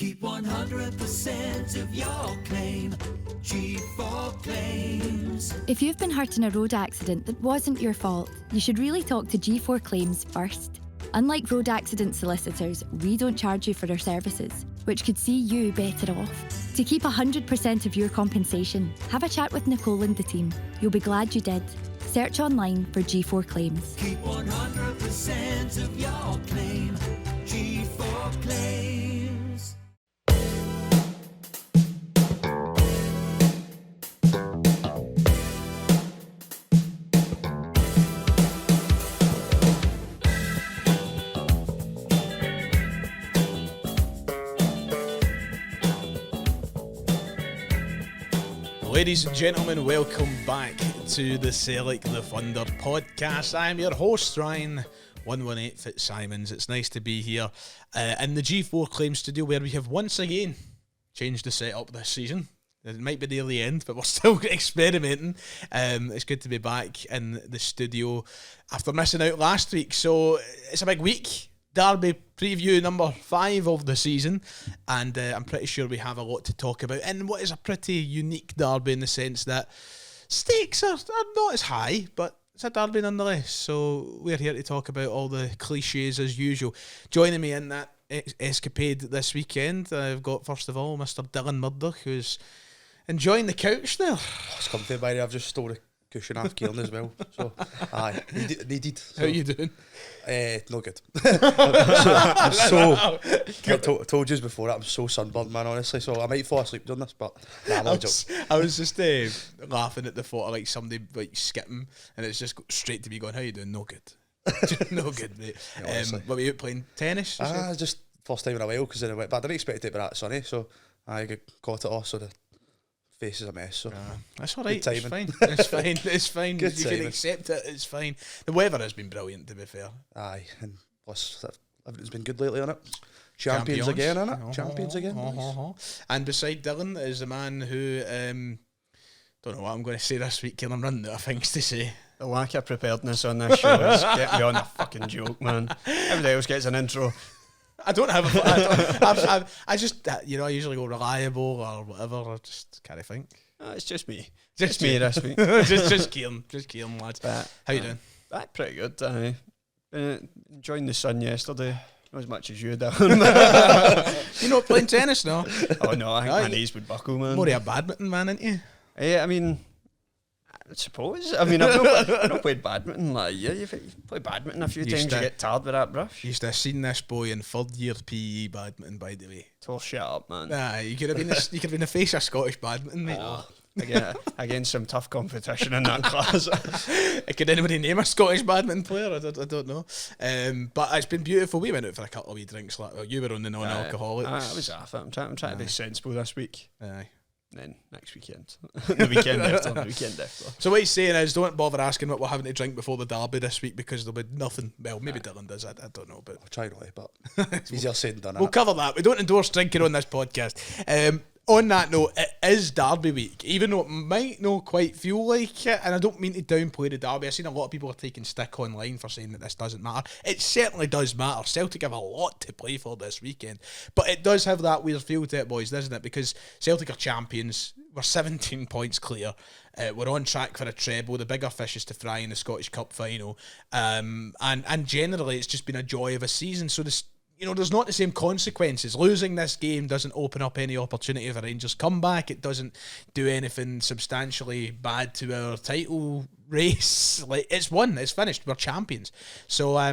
Keep 100% of your claim. G4 Claims. If you've been hurt in a road accident that wasn't your fault, you should really talk to G4 Claims first. Unlike road accident solicitors, we don't charge you for our services, which could see you better off. To keep 100% of your compensation, have a chat with Nicole and the team. You'll be glad you did. Search online for G4 Claims. Keep 100% of your claim. G4 Claims. Ladies and gentlemen, welcome back to the Celtic the Thunder podcast. I'm your host, Ryan 118 Fitzsimons. It's nice to be here in the G4 Claims studio, where we have once again changed the setup this season. It might be near the end, but we're still experimenting. It's good to be back in the studio after missing out last week. So it's a big week. Derby preview number 5 of the season, and I'm pretty sure we have a lot to talk about in what is a pretty unique derby in the sense that stakes are not as high, but it's a derby nonetheless. So we're here to talk about all the cliches as usual. Joining me in that escapade this weekend, I've got first of all Mr. Dylan Murdoch, who's enjoying the couch there. It's comfy, buddy. I've just stole the cushion off Kieran as well. So, aye, needed. So, how are you doing? No good. I'm so told you before that I'm so sunburned, man, honestly. So I might fall asleep doing this, but nah, I'm not joking. I was just laughing at the thought of like somebody like skipping, and it's just straight to me going, "How you doing? No good, no good, mate." Yeah, what were you out playing tennis? Just first time in a while because but I didn't expect it to be that sunny, so I caught it off. So the face is a mess. So that's all right. It's fine. It's fine. Good you timing. can accept it. It's fine. The weather has been brilliant, to be fair. Aye, and plus everything's been good lately on it. Champions again, innit? Champions again. And beside Dylan is the man who don't know what I'm going to say this week. I'm running out of things to say. The lack of preparedness on this show is getting me on a fucking joke, man. Everybody else gets an intro. I don't have I just, I usually go reliable or whatever. I just can't think. It's just me. Just me this week. just Kieran, lads. But, how you doing? Pretty good. Been enjoying the sun yesterday. Not as much as you, Dylan. You're not playing tennis, no? Oh no, I think my knees would buckle, man. More of a badminton man, ain't you? Yeah, I mean, I suppose. I mean, I've not played badminton. Like, yeah, you've played badminton a few times. You get tired with that brush. Used to have seen this boy in third year PE badminton, by the way. Tall shut up, man. Nah, you could have been the face of Scottish badminton, mate. Oh, again, some tough competition in that class. Could anybody name a Scottish badminton player? I don't know. But it's been beautiful. We went out for a couple of wee drinks. You were on the non-alcoholics. I was off it. I'm trying to be sensible this week. Aye. Then next weekend. the weekend after. So what he's saying is, don't bother asking what we're having to drink before the derby this week, because there'll be nothing. Well, maybe Dylan does. I don't know, but I'll try really, but it's easier said than done. We'll cover that. We don't endorse drinking on this podcast. On that note, it is Derby week, even though it might not quite feel like it, and I don't mean to downplay the Derby. I've seen a lot of people are taking stick online for saying that this doesn't matter. It certainly does matter. Celtic have a lot to play for this weekend, but it does have that weird feel to it, boys, doesn't it? Because Celtic are champions. We're 17 points clear. We're on track for a treble. The bigger fish is to fry in the Scottish Cup final, and generally it's just been a joy of a season. So this, there's not the same consequences. Losing this game doesn't open up any opportunity for Rangers' comeback. It doesn't do anything substantially bad to our title race. Like, it's won. It's finished. We're champions. So, how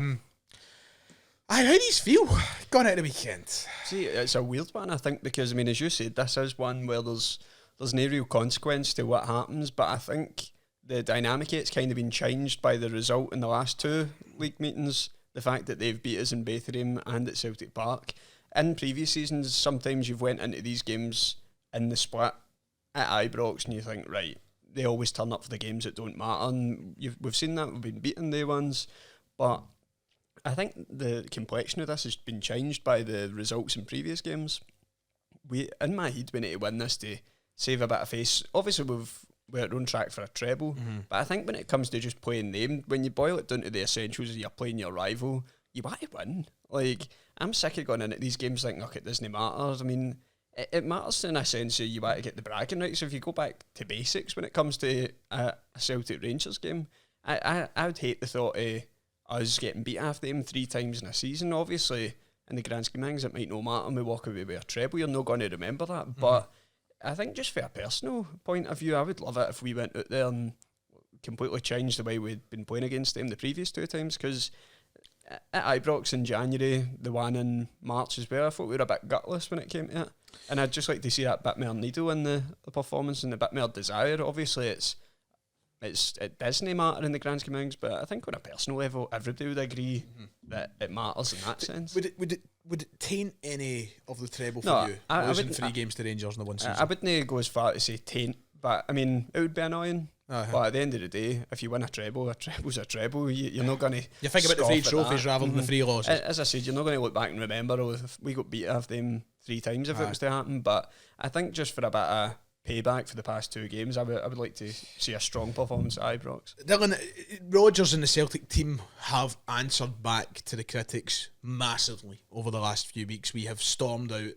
do you feel going out of the weekend? See, it's a weird one, I think, because, as you said, this is one where there's no real consequence to what happens, but I think the dynamic it's kind of been changed by the result in the last 2 league meetings. The fact that they've beat us in Bethlehem and at Celtic Park. In previous seasons, sometimes you've went into these games in the split at Ibrox and you think, right, they always turn up for the games that don't matter. And we've seen that, we've been beating the ones. But I think the complexion of this has been changed by the results in previous games. In my head, we need to win this to save a bit of face. Obviously, we're on track for a treble, but I think when it comes to just playing them, when you boil it down to the essentials, you're playing your rival, you want to win. I'm sick of going into these games thinking, look, it doesn't matter. I mean, it matters in a sense that you want to get the bragging rights. So if you go back to basics when it comes to a Celtic Rangers game, I would hate the thought of us getting beat after them 3 times in a season. Obviously, in the grand scheme of things, it might not matter and we walk away with a treble. You're not going to remember that. But I think just from a personal point of view, I would love it if we went out there and completely changed the way we'd been playing against them the previous 2 times, because at Ibrox in January, the one in March as well, I thought we were a bit gutless when it came to it. And I'd just like to see that bit more needle in the performance and a bit more desire. Obviously, it doesn't matter in the grand scheme of things, but I think on a personal level, everybody would agree that it matters in that sense. Would it taint any of the treble No, for you? I Losing 3 games to Rangers in the one season. I wouldn't go as far to say taint, but I mean, it would be annoying. But at the end of the day, if you win a treble's a treble. You're not going to. You think about the 3 trophies rather than the 3 losses. As I said, you're not going to look back and remember, oh, if we got beat after them 3 times if it was to happen. But I think just for a bit of payback for the past 2 games, I would like to see a strong performance at Ibrox. Dylan, Rodgers and the Celtic team have answered back to the critics massively over the last few weeks. We have stormed out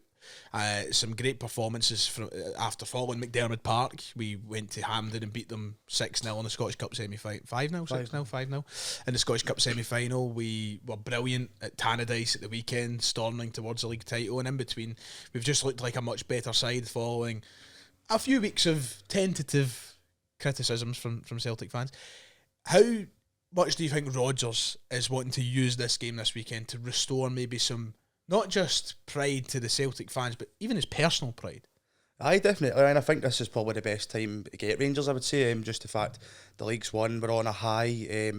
some great performances after following McDermott Park. We went to Hampden and beat them 6-0 in the Scottish Cup semi-final. 5-0, 6-0, 5-0 in the Scottish Cup semi-final. We were brilliant at Tannadice at the weekend, storming towards the league title, and in between we've just looked like a much better side following a few weeks of tentative criticisms from Celtic fans. How much do you think Rodgers is wanting to use this game this weekend to restore maybe some, not just pride to the Celtic fans, but even his personal pride? Aye, definitely, and I think this is probably the best time to get Rangers, I would say. Just the fact the league's won, we're on a high.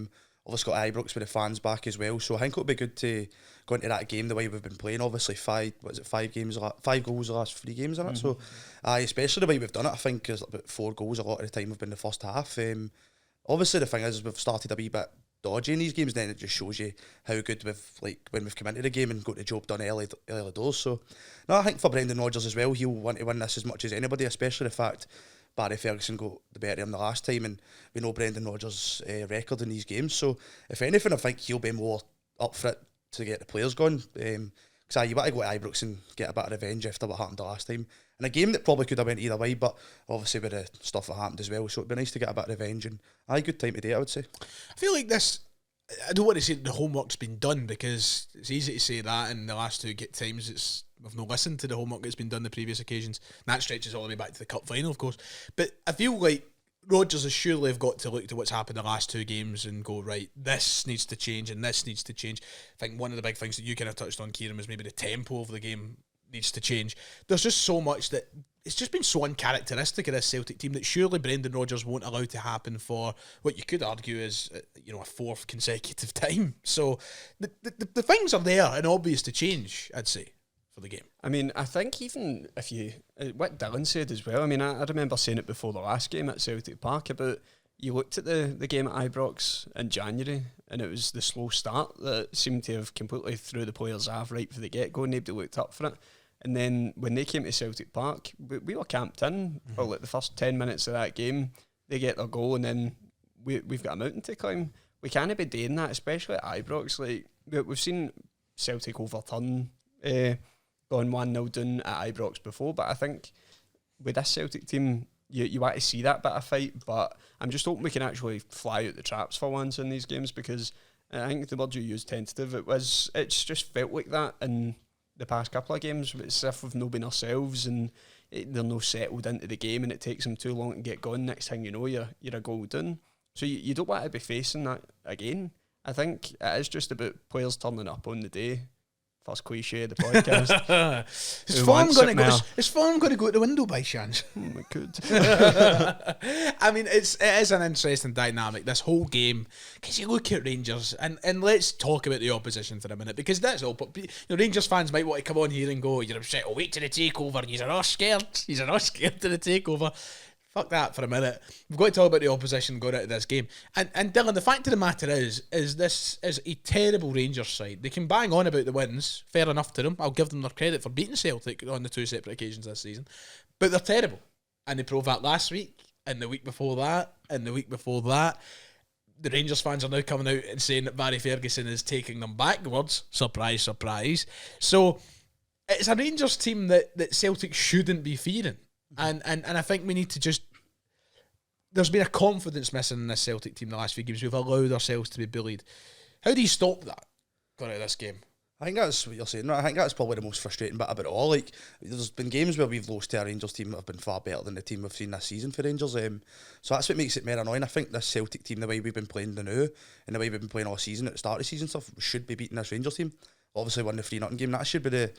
Obviously got Ibrox with the fans back as well, so I think it'll be good to go into that game the way we've been playing. Obviously 5 goals the last 3 games in it, so especially the way we've done it, I think there's about 4 goals a lot of the time have been the first half. Obviously the thing is we've started a wee bit dodgy in these games, then it just shows you how good when we've come into the game and got the job done early doors. So no, I think for Brendan Rodgers as well, he'll want to win this as much as anybody, especially the fact Barry Ferguson got the better of him the last time, and we know Brendan Rodgers' record in these games. So if anything, I think he'll be more up for it to get the players going. Because you want to go to Ibrox and get a bit of revenge after what happened the last time. In a game that probably could have went either way, but obviously with the stuff that happened as well, so it'd be nice to get a bit of revenge, and good time today, I would say. I feel like this, I don't want to say the homework's been done, because it's easy to say that, and the last 2 times we've not listened to the homework that's been done the previous occasions, and that stretches all the way back to the cup final, of course. But I feel like Rodgers has surely have got to look to what's happened the last 2 games and go, right, this needs to change and this needs to change. I think one of the big things that you kind of touched on, Kieran, was maybe the tempo of the game needs to change. There's just so much that it's just been so uncharacteristic of this Celtic team that surely Brendan Rodgers won't allow to happen for what you could argue is a 4th consecutive time. So the things are there and obvious to change, I'd say, for the game. I mean, I think even if you, what Dylan said as well, I mean, I remember saying it before the last game at Celtic Park about, you looked at the game at Ibrox in January and it was the slow start that seemed to have completely threw the players off right from the get-go. Nobody looked up for it. And then when they came to Celtic Park, we were camped in for like the first 10 minutes of that game. They get their goal and then we've got a mountain to climb. We can't be doing that, especially at Ibrox. Like, we've seen Celtic overturn, gone 1-0 down at Ibrox before, but I think with this Celtic team, you want to see that bit of fight, but I'm just hoping we can actually fly out the traps for once in these games, because I think the word you used, tentative, it's just felt like that in the past couple of games. It's as if we've not been ourselves and they're no settled into the game and it takes them too long to get going. Next thing you know, you're a goal down. So you don't want to be facing that again. I think it is just about players turning up on the day. First cliche of the podcast. Is form going to go out the window by chance? It could. I mean, it is an interesting dynamic, this whole game, because you look at Rangers, and let's talk about the opposition for a minute, because that's all. Rangers fans might want to come on here and go, you're upset, oh, wait to the takeover, you're not scared to the takeover. Fuck that for a minute. We've got to talk about the opposition going into this game. And Dylan, the fact of the matter is this is a terrible Rangers side. They can bang on about the wins, fair enough to them. I'll give them their credit for beating Celtic on the 2 separate occasions this season. But they're terrible. And they proved that last week, and the week before that, and the week before that. the Rangers fans are now coming out and saying that Barry Ferguson is taking them backwards. Surprise, surprise. So it's a Rangers team that Celtic shouldn't be fearing. And I think we need to just... There's been a confidence missing in this Celtic team the last few games. We've allowed ourselves to be bullied. How do you stop that going out of this game? I think that's what you're saying. I think that's probably the most frustrating bit about it all. Like, there's been games where we've lost to a Rangers team that have been far better than the team we've seen this season for Rangers. So that's what makes it more annoying. I think this Celtic team, the way we've been playing the now, and the way we've been playing all season at the start of the season stuff, we should be beating this Rangers team. Obviously won the 3-0 game. That should be the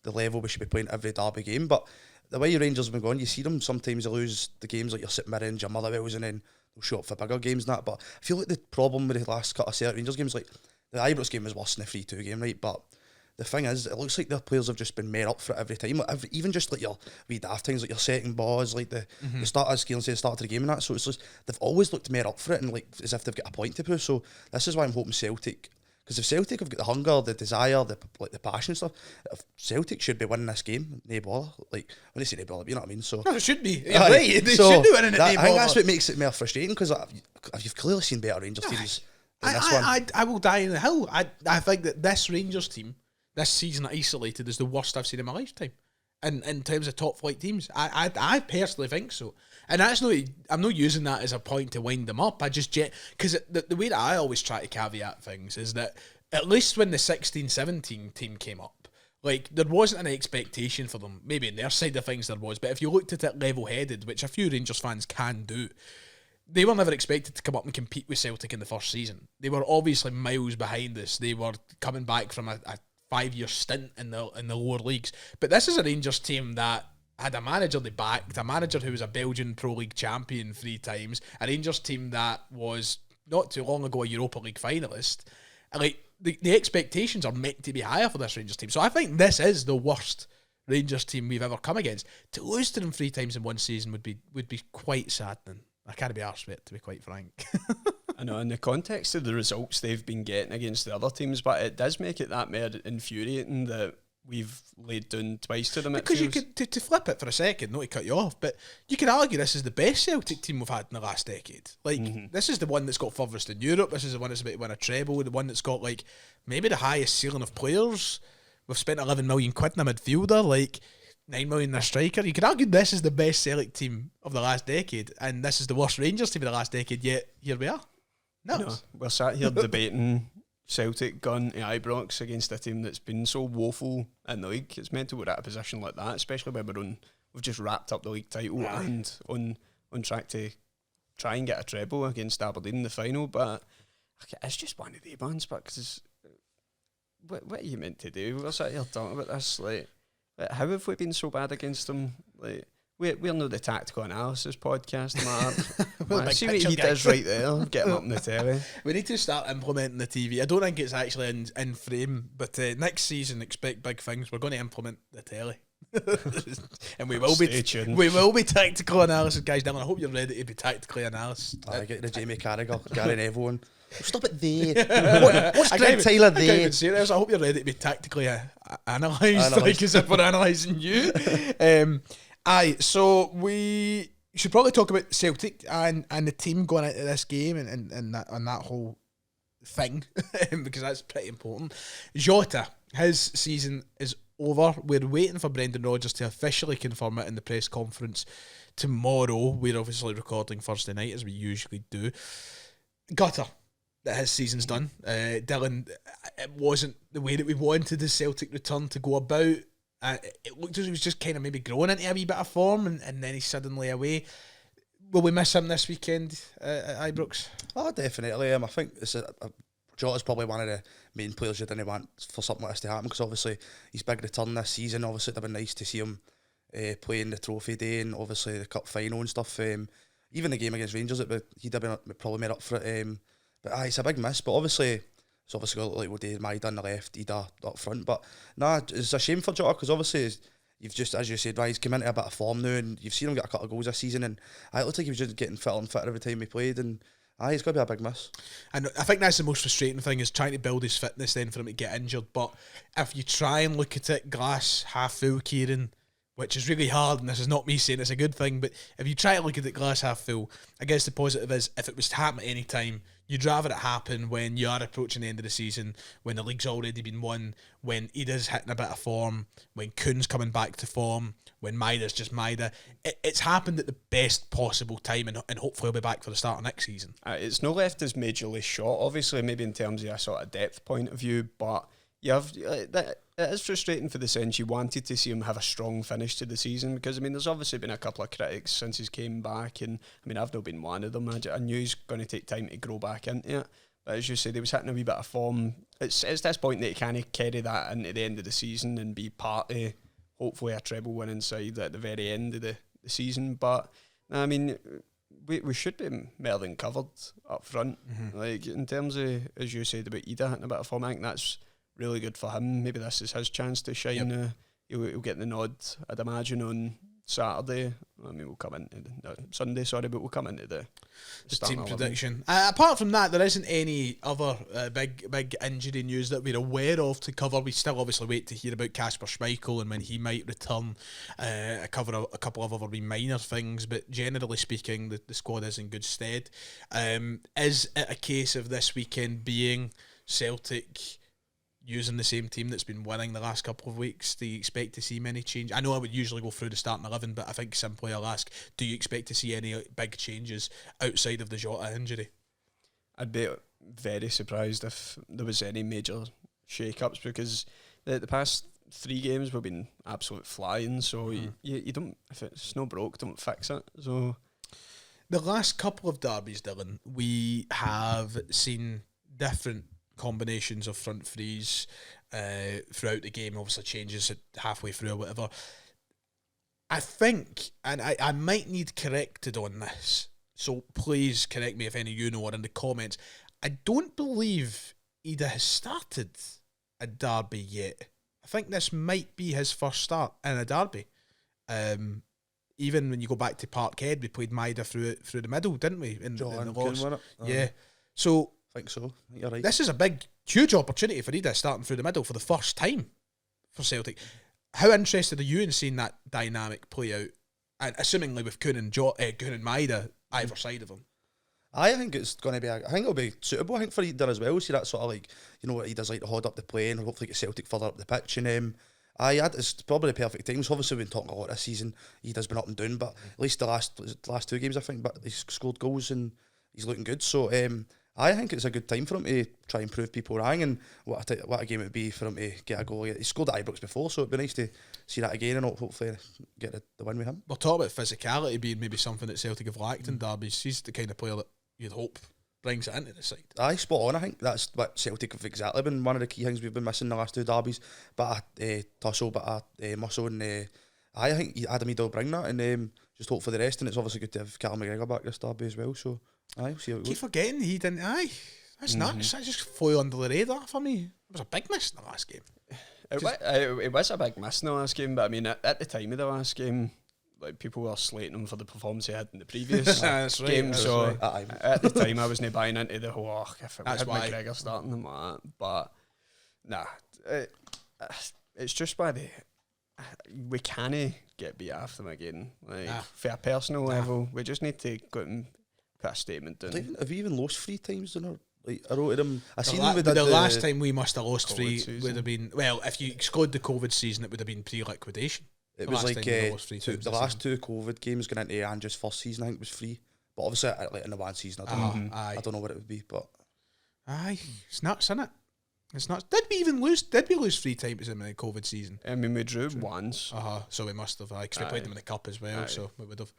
level we should be playing every derby game. But the way Rangers have been going, you see them, sometimes they lose the games like you're sitting Mirrors, your Motherwells, and then they'll show up for bigger games and that. But I feel like the problem with the last couple of Celtic Rangers games, like the Ibrox game was worse than the 3-2 game, right? But the thing is, it looks like their players have just been more up for it every time. Like even just like your wee daft things, like your second balls, like the start, as Kieran said, the start of the game and that. So it's just, they've always looked more up for it and like as if they've got a point to prove. So this is why I'm hoping Celtic, because if Celtic have got the hunger, the desire, the passion and stuff, if Celtic should be winning this game, no bother. Like, when they say no bother, you know what I mean? So No, it should be. You're right. They should be winning it. I think that's what makes it more frustrating, because you've clearly seen better Rangers teams than this one. I will die in the hill. I think that this Rangers team, this season isolated, is the worst I've seen in my lifetime. And in terms of top flight teams, I personally think so. And that's not, I'm not using that as a point to wind them up. I just, because the way that I always try to caveat things is that at least when the 16-17 team came up, like, there wasn't an expectation for them. Maybe on their side of things there was, but if you looked at it level-headed, which a few Rangers fans can do, they were never expected to come up and compete with Celtic in the first season. They were obviously miles behind us. They were coming back from a 5-year stint in the lower leagues. But this is a Rangers team that had a manager they backed, a manager who was a Belgian Pro League champion 3 times, a Rangers team that was not too long ago a Europa League finalist. And like, the expectations are meant to be higher for this Rangers team. So I think this is the worst Rangers team we've ever come against. To lose to them 3 times in one season would be quite saddening. I can't be arsed with it, to be quite frank. I know, in the context of the results they've been getting against the other teams, but it does make it that more infuriating that we've laid down twice to them. Because you could, to flip it for a second, not to cut you off, but you could argue this is the best Celtic team we've had in the last decade. Like, this is the one that's got furthest in Europe, this is the one that's about to win a treble, the one that's got, like, maybe the highest ceiling of players. We've spent 11 million quid in a midfielder, like, 9 million in a striker. You could argue this is the best Celtic team of the last decade, and this is the worst Rangers team of the last decade, yet here we are. No, we're sat here debating Celtic going to Ibrox against a team that's been so woeful in the league. It's meant to we're at a position like that, especially when we've just wrapped up the league title and on track to try and get a treble against Aberdeen in the final. But it's just one of the ones. But cause what are you meant to do? We're sat here talking about this. Like, how have we been so bad against them? Like, we're not the tactical analysis podcast, Mark. See what he does right there. Get him up in the telly. We need to start implementing the TV. I don't think it's actually in frame, but next season, expect big things. We're going to implement the telly. And we will be tactical analysis, guys. Now, I hope you're ready to be tactically analysed. I get the Jamie Carragher, Gary Neville one. Stop it there. What's Greg Taylor there? Serious. I hope you're ready to be tactically analysed, like as if we're analysing you. So we should probably talk about Celtic and the team going into this game and that whole thing because that's pretty important. Jota, his season is over. We're waiting for Brendan Rodgers to officially confirm it in the press conference tomorrow. We're obviously recording Thursday night as we usually do. Gutter that his season's done. Dylan, it wasn't the way that we wanted the Celtic return to go about. It looked as he was just kind of maybe growing into a wee bit of form and then he's suddenly away. Will we miss him this weekend at Ibrox? Oh, definitely. I think Jota's probably one of the main players you didn't want for something like this to happen because obviously he's big return this season. Obviously it'd have been nice to see him playing the trophy day and obviously the cup final and stuff. Even the game against Rangers, he'd have been probably made up for it. But it's a big miss. But obviously it's obviously got like O'Day, Maida on the left, Ida up front. But it's a shame for Jota because obviously you've just, as you said, he's come into a bit of form now and you've seen him get a couple of goals this season and it looked like he was just getting fitter and fitter every time he played and he's got to be a big miss. And I think that's the most frustrating thing is trying to build his fitness then for him to get injured. But if you try and look at it glass half full, Kieran, which is really hard, and this is not me saying it's a good thing, but if you try to look at the glass half full, I guess the positive is if it was to happen at any time, you'd rather it happen when you are approaching the end of the season, when the league's already been won, when Ida's hitting a bit of form, when Kuhn's coming back to form, when Maida's just Maida. It's happened at the best possible time, and hopefully he'll be back for the start of next season. It's not left as majorly short, obviously, maybe in terms of a sort of depth point of view, but you have that. It is frustrating for the sense you wanted to see him have a strong finish to the season, because I mean there's obviously been a couple of critics since he's came back, and I mean I've not been one of them. I knew he's going to take time to grow back into it, but as you said, he was hitting a wee bit of form. It's this point that he can't carry that into the end of the season and be part of hopefully a treble winning side at the very end of the season. But I mean we should be more than covered up front. Like in terms of, as you said about Ida hitting a bit of form, I think that's really good for him. Maybe this is his chance to shine. Yep. He'll get the nod, I'd imagine, on Saturday. I mean, we'll come into Sunday, sorry, but we'll come into the team 11. prediction. Apart from that, there isn't any other big injury news that we're aware of to cover. We still obviously wait to hear about Kasper Schmeichel and when he might return. A couple of other wee minor things, but generally speaking, the squad is in good stead. Is it a case of this weekend being Celtic using the same team that's been winning the last couple of weeks? Do you expect to see many changes? I know I would usually go through the starting 11, but I think simply I'll ask, do you expect to see any big changes outside of the Jota injury? I'd be very surprised if there was any major shake-ups, because the past 3 games we've been absolute flying, so you don't, if it's not broke, don't fix it. So the last couple of derbies, Dylan, we have seen different combinations of front threes throughout the game, obviously changes at halfway through or whatever. I think, and I might need corrected on this, so please correct me if any of you know or in the comments, I don't believe Ida has started a derby yet. I think this might be his first start in a derby. Even when you go back to Parkhead, we played Maida through the middle, didn't we? In the loss. Yeah. So I think so. I think you're right. this is a big, huge opportunity for Ida starting through the middle for the first time for Celtic. How interested are you in seeing that dynamic play out? And assumingly with Kuhn and Maida either side of him. I think it's going to be. I think it'll be suitable. I think for Ida as well. See that sort of like, you know what he does, like to hold up the play and hopefully get Celtic further up the pitch. And it's probably the perfect time. So obviously we've been talking a lot this season. Ida's been up and down, but at least the last 2 games I think, but he's scored goals and he's looking good. So I think it's a good time for him to try and prove people wrong, and what a game it would be for him to get a goal. He scored at Ibrox before, so it'd be nice to see that again and hopefully get the win with him. We're talking about physicality being maybe something that Celtic have lacked in derbies. He's the kind of player that you'd hope brings it into the side. Aye, spot on. I think that's what Celtic have exactly been one of the key things we've been missing the last 2 derbies. But tussle, but muscle, and I think Adam Ida will bring that, and just hope for the rest. And it's obviously good to have Calum McGregor back this derby as well. So we'll see how it goes. Keep forgetting he didn't. That's nuts. That just flew under the radar for me. It was a big miss in the last game. It was a big miss in the last game, but I mean at the time of the last game, like people were slating him for the performance he had in the previous game. So at the time, I wasn't buying into the whole if it had McGregor starting them like that. But nah, it's just by we can't get beat after them again. Like for a personal level, we just need to go and put a statement down. Have we even lost 3 times in our? Like, I wrote them. I seen them. The last time we must have lost COVID 3 would have been, well, if you exclude the COVID season, it would have been pre-liquidation. It was like the last 2 COVID games going into Andrew's first season. I think it was 3, but obviously like in the one season, I don't know what it would be. But it's nuts, isn't it? It's nuts. Did we lose 3 times in the COVID season? I mean, we drew once. So we must have. Because we played them in the cup as well. So we would have.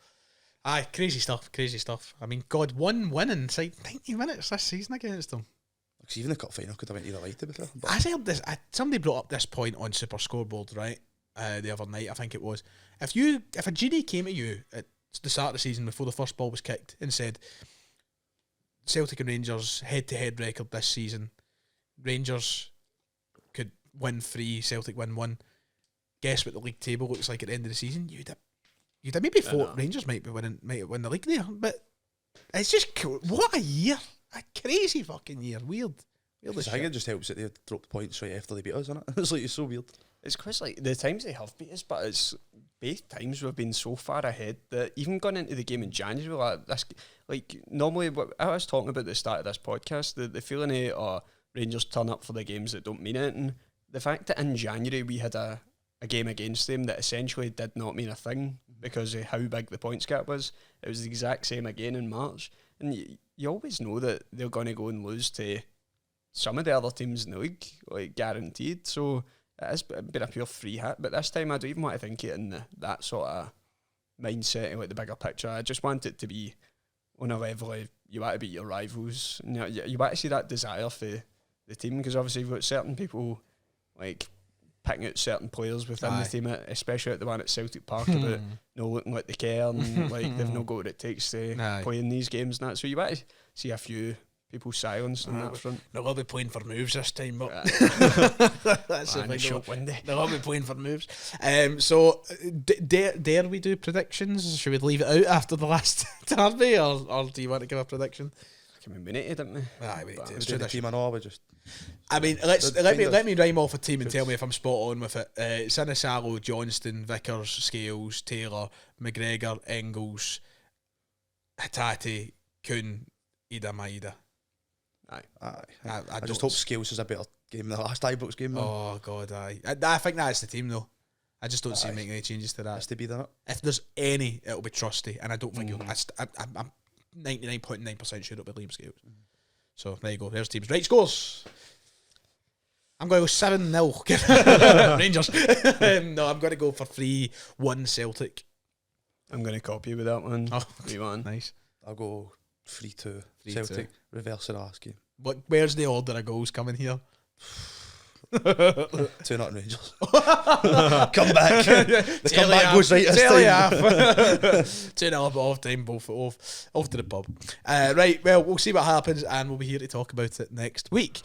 Crazy stuff. I mean, God, 1 win inside 90 minutes this season against them. Because even the cup final could have went either way, to be fair. I heard this. Somebody brought up this point on Super Scoreboard, right? The other night, I think it was. If a genie came to you at the start of the season before the first ball was kicked and said, Celtic and Rangers head-to-head record this season, Rangers could win 3, Celtic win 1. Guess what the league table looks like at the end of the season? You'd have maybe thought Rangers might win the league there, but it's just cool. What a year! A crazy fucking year. Weird. I think it just helps that they dropped points right after they beat us, isn't it? It's so weird. It's because like the times they have beat us, but it's both times we've been so far ahead that even going into the game in January, like normally what I was talking about at the start of this podcast, the feeling of Rangers turn up for the games that don't mean anything. The fact that in January we had a game against them that essentially did not mean a thing because of how big the points gap was. It was the exact same again in March, and you always know that they're going to go and lose to some of the other teams in the league, like guaranteed. So it has been a pure free hit, but this time I don't even want to think it in that sort of mindset and like the bigger picture. I just want it to be on a level of you want to beat your rivals. You know, you want to see that desire for the team, because obviously you've got certain people like picking out certain players within the team, especially at the one at Celtic Park about no looking like they care and like they've no got what it takes to play in these games and that. So you want to see a few people silenced on that front. They'll all be playing for moves this time, but that's the thing. Short windy. They'll all be playing for moves. So dare we do predictions? Should we leave it out after the last derby, or do you want to give a prediction? I mean, we need it, didn't we? Aye, we did. Do the team and all, we just... I mean, let me rhyme off a team and tell me if I'm spot on with it. Sinisalo, Johnston, Vickers, Scales, Taylor, McGregor, Engels, Hatate, Kuhn, Ida Maida. I just hope Scales is a better game than the last Ibrox game. Oh God, I think that's the team though. I just don't see him making any changes to that. Has to be that. If there's any, it'll be Trusty, and I don't think I'm 99.9% sure it'll be Liam Scales. So there you go. There's teams. Right, scores. I'm going to go 7-0 Rangers. No, I'm going to go for 3-1 Celtic. I'm going to copy you with that one. 3-1. Nice. I'll go 3-2 Celtic. Reverse of the last game. Where's the order of goals coming here? 2-0 Rangers. Come back. The comeback goes right this time. 2-0 off time, both off to the pub. Right, well, we'll see what happens, and we'll be here to talk about it next week.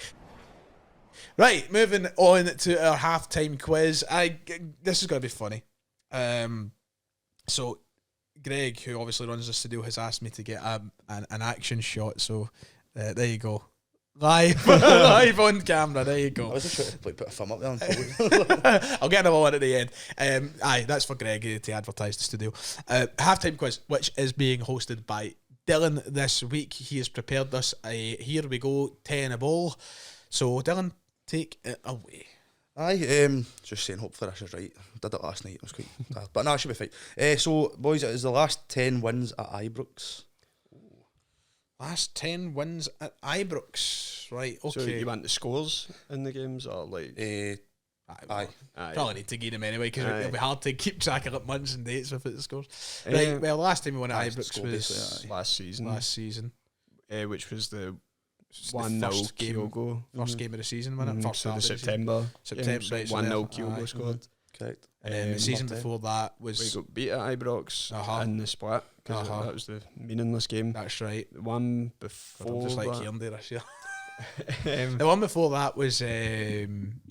Right, moving on to our halftime quiz. This is going to be funny. So, Greg, who obviously runs the studio, has asked me to get an action shot. So, there you go. Live on camera, there you go. I was just trying to put a thumb up there and I'll get another one at the end. That's for Greg to advertise the studio. Halftime quiz, which is being hosted by Dylan this week. He has prepared us a here we go 10 a ball. So Dylan, take it away. Just saying, hopefully this is right. Did it last night, it was quite bad. But no, it should be fine. So boys, it is the last 10 wins at Ibrox. Last 10 wins at Ibrox. Right, okay. So you want the scores in the games, or like... Aye. Probably need to get them anyway, because it'll be hard to keep track of months and dates with the scores. Right, well, last time we won at Ibrox was last season. Which was the 1-0 Kyogo. First game of the season, wasn't it? First so the September, right, 1-0 Kyogo scored. Correct. The season before that was... We got beat at Ibrox in the split, because that was the meaningless game. That's right. The one before I'm just like that... Kieran there this year. The one before that was... I'm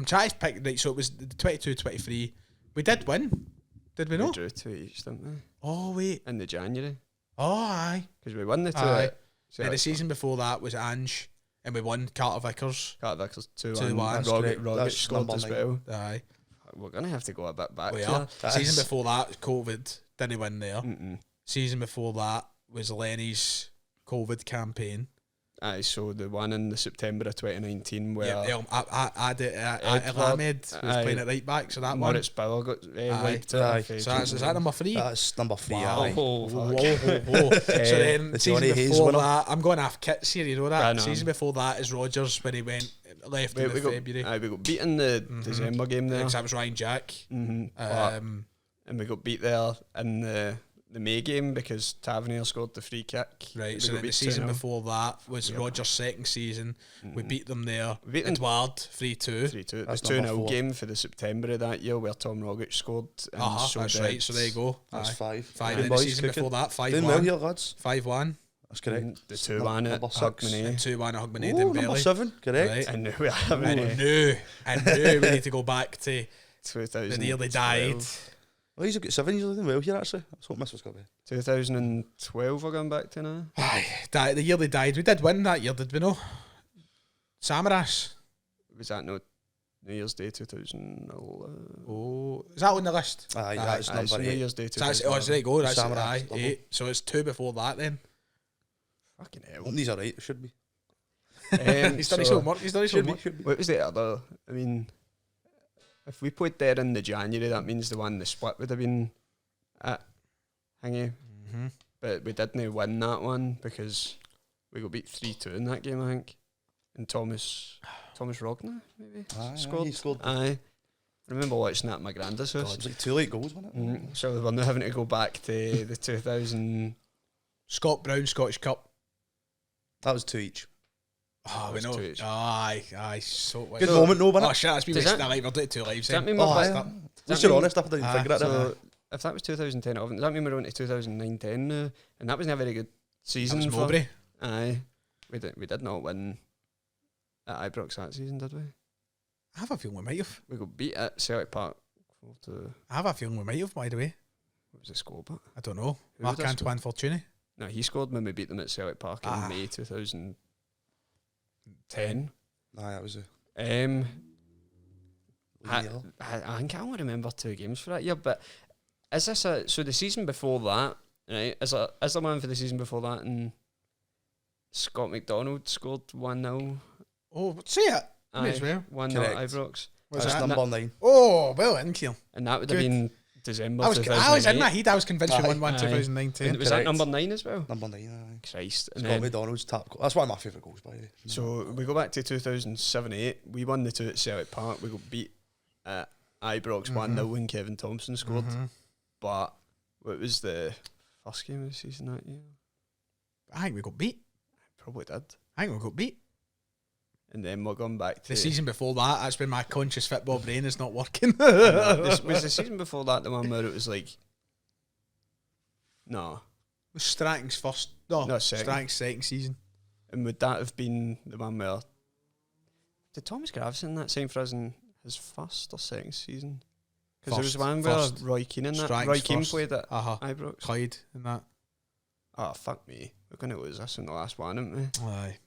trying to pick... Right, so it was the 22-23. We did win. Did we not? We drew 2 each, didn't we? Oh, wait. In the January. Oh, aye. Because we won the 2. So the season before that was Ange, and we won Carter Vickers. 2-1. Rogic scored as well. Aye. We're going to have to go a bit back. We are. Season before that, COVID, didn't win there. Season before that was Lenny's COVID campaign. Aye, so the one in the September of 2019 where Ahmed was playing at right back, so that Moritz Bauer got wiped out. So is that number 3? That's number 3. Wow. Aye. Whoa. So then The season Johnny Hayes before winner. that, I'm going off kits here, you know that? I know. Season before that is Rodgers when he left in February. We got beat in the December game there. Because that was Ryan Jack. And we got beat there in the May game because Tavernier scored the free kick. Right, so then the season before that was Rodgers' second season. We beat them there. We beat them. Edouard 3-2. 3-2. The That's 2-0 game for the September of that year where Tom Rogic scored. That's right, so there you go. That's 5. 5. And then the season before that, Doing well 5-1. here, lads. 5-1. That's correct. The 2-1 at Number 6. Hogmanay. 2-1 at Hogmanay, Number Dembele. 7, correct. Right. I knew we had I knew we need to go back to 2000. the year they died. Well, he's got 7 years doing well here, actually. That's what Miss was going to be. 2012 we're going back to now. Aye, the year they died. We did win that year, did we not? Samaras. Was that no New Year's Day 2011. Oh, is that on the list? Aye, that's Aye, so number New 8. Year's Day So that's, 2011. there you go. That's Samurai aye, double. 8. So it's 2 before that then. Fucking hell. These are right, it should be. He's done his homework. He's done his Should be, homework. should be. What was the other? I mean, if we put there in the January, that means the one the split would have been at Hingy. Mm-hmm. But we didn't win that one because we got beat 3-2 in that game, I think. And Thomas Rogner, maybe, Aye, scored. he scored. Aye. I remember watching that at my granddad's God, house. it was like 2 late goals, wasn't it? So we're now having to go back to the 2000. Scott Brown Scottish Cup. That was 2 each. Oh, was we know. 2 each. Aye. So Good moment, no, Oh wasn't it? shit, that's been Does wasting that- our life. We're doing 2 lives. Does that Then. mean Oh, we're aye. back? At Does least that you're mean- honest, I didn't Aye, figure it out. So if that was 2010, does that mean we're on to 2009-10 now? And that wasn't a very good That season was for. Mowbray. Aye. We did not win at Ibrox that season, did we? I have a feeling we might have. We got beat at Celtic Park. I have a feeling we might have, by the way. What was the score? But I don't know. Who did that Marc-Antoine Fortuny. no, he scored when we beat them at Celtic Park in May 2010. Aye, that was a I year. think I only remember 2 games for that year, but is this so the season before that, right? Is there one for the season before that and Scott McDonald scored 1-0? Oh, say it. May as Aye, well. 1-0 Correct. at Ibrox. Was That's that? number 9. Oh, well in, Kieran. And that would have Good. been December I was in 2008. my head. I was convinced we Aye. won 1 Aye. 2019. And was that Correct. number 9 as well? Number 9, aye. Christ. And Scott then, McDonald's tap goal. That's one of my favourite goals, by the way. so we go back to 2007-8. We won the 2 at Celtic Park. We got beat at Ibrox 1-0 when Kevin Thompson scored. Mhm. But what was the first game of the season that year? I think we got beat. Probably did. I think we got beat. And then we're going back to The season before that, that's when my conscious football brain is not working. was the season before that the one where it was like, no, Was Stratton's first? No, No, second. Stratton's second season. and would that have been the one where did Thomas Gravesen that sign for us in his first or second season? Because there was First, one where first. Roy Keane in that. Stratton's Roy Keane first. played at Uh-huh. Ibrox. Clyde and that. Oh fuck me, we're gonna lose this in the last one, aren't we? Aye.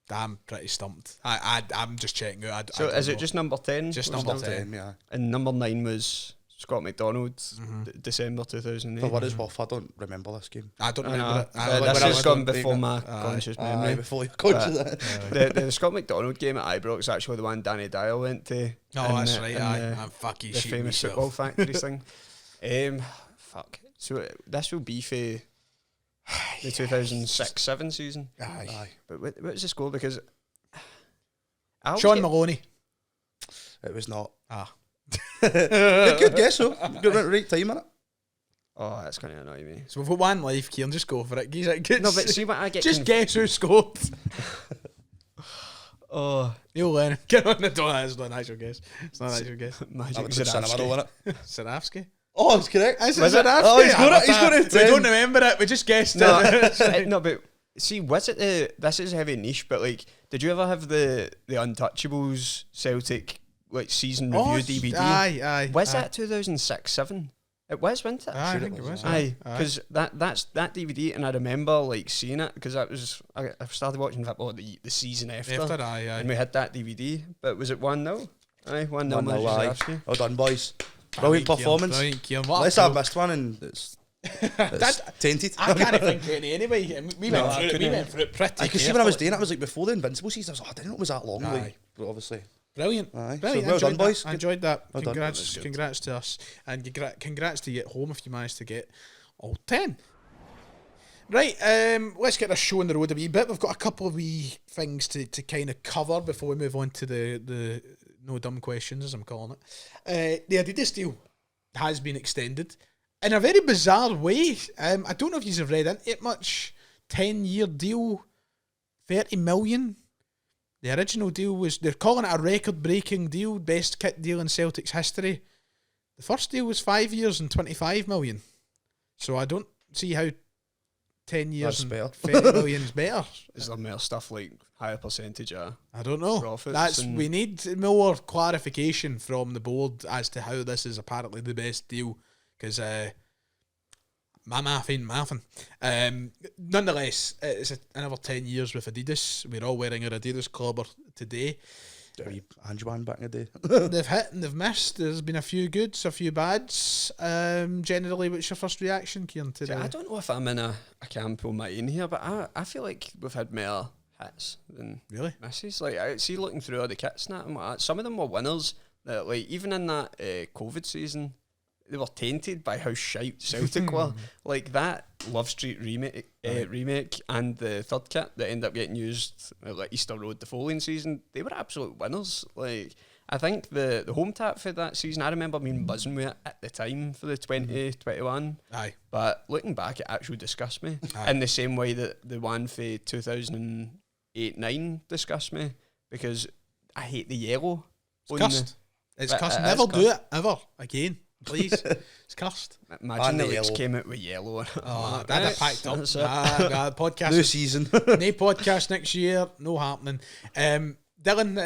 I'm pretty stumped. I'm just checking out. So I don't is it know. just number 10? Just Was number it? 10. Yeah. And number 9 was Scott McDonald, Mhm. December 2008. For what it's worth, I don't remember this game. I don't I remember know. it. I That's don't just remember gone it. before my Aye. conscious Aye, memory. before you conscious of it. The Scott McDonald game at Ibrox is actually the one Danny Dyer went to. No, in that's the- right. in Aye. the- I'm fucking the shitting famous myself. football factory thing. Fuck. So this will be for the 2006-7 season. Aye. Aye. But what was the score? Because I always Sean get- Maloney. It was not. Ah. Good guess, though. Good at the right time, innit? Oh, that's going to annoy me. So we've got one life, Kieran. Just go for it. No, but see what I get. just guess who scored. Oh, Neil Lennon. Get on the door. It's not an actual guess. It's not an actual guess. Magic That would have cinema, though, Zadowski. innit? Sarafsky. Oh, it's correct. Is Was it it? Sarafsky? Oh, he's got it. He's got it. We don't remember it. We just guessed No, it. no, but see, was it the? This is heavy niche, but like, did you ever have the Untouchables Celtic like season review DVD? Aye. Was aye. that 2006-7? It was, wasn't it? Aye, I Sure think it it was, was. Aye, because that's that DVD, and I remember like seeing it because I started watching football the season after, After aye. and we had that DVD. But was it 1-0? Aye, 1-0. 1-0, aye. Zadowski. Well done, boys. Brilliant performance. Brilliant, Kieran. What a Unless goal. I've missed one and it's tainted. I can't think of any anyway. We No, went I through it. We couldn't. went through it pretty. I could see when I was carefully. doing it, I was like, before the Invincible season, I was like, I didn't know it was that long. Aye. Like, but obviously. Brilliant. Aye. Brilliant. So well Enjoyed done, that. boys. I enjoyed that. Well done. Congrats, That was good. congrats to us, and congrats to you at home if you managed to get all 10. Right, let's get this show on the road a wee bit. We've got a couple of wee things to kind of cover before we move on to the no dumb questions, as I'm calling it. The Adidas deal has been extended in a very bizarre way. I don't know if you have read into it much. 10-year deal, 30 million. The original deal was, they're calling it a record-breaking deal, best kit deal in Celtic's history. The first deal was 5 years and 25 million. So I don't see how 10 years That's and better. 30 million is better. Is there more stuff like higher percentage of I don't know. profits? and We need more clarification from the board as to how this is apparently the best deal, because my math ain't mathing. Nonetheless, it's another 10 years with Adidas. We're all wearing our Adidas clobber today. A wee Anjuan back in the day. They've hit and they've missed. There's been a few goods, a few bads. Generally, what's your first reaction, Kieran, to See, I don't know if I'm in a camp on my own here, but I feel like we've had more hits than Really? misses. Like, I see looking through all the kits and that, and like, some of them were winners. That, like, even in that COVID season, they were tainted by how shite Celtic were. Like that Love Street remake and the third kit that ended up getting used at like Easter Road the following season, they were absolute winners. Like, I think the home tap for that season, I remember being buzzing with it at the time for the 2021. Aye. But looking back, it actually disgusts me. Aye. In the same way that the one for 2008-9 disgusts me, because I hate the yellow. It's cursed. It's But cursed. it Never is do it ever again, please. It's cursed. Imagine And the the leaks yellow. came out with yellow on it. Oh, that'd have packed up. That's it. Podcast. New season. No podcast next year. No happening. Dylan,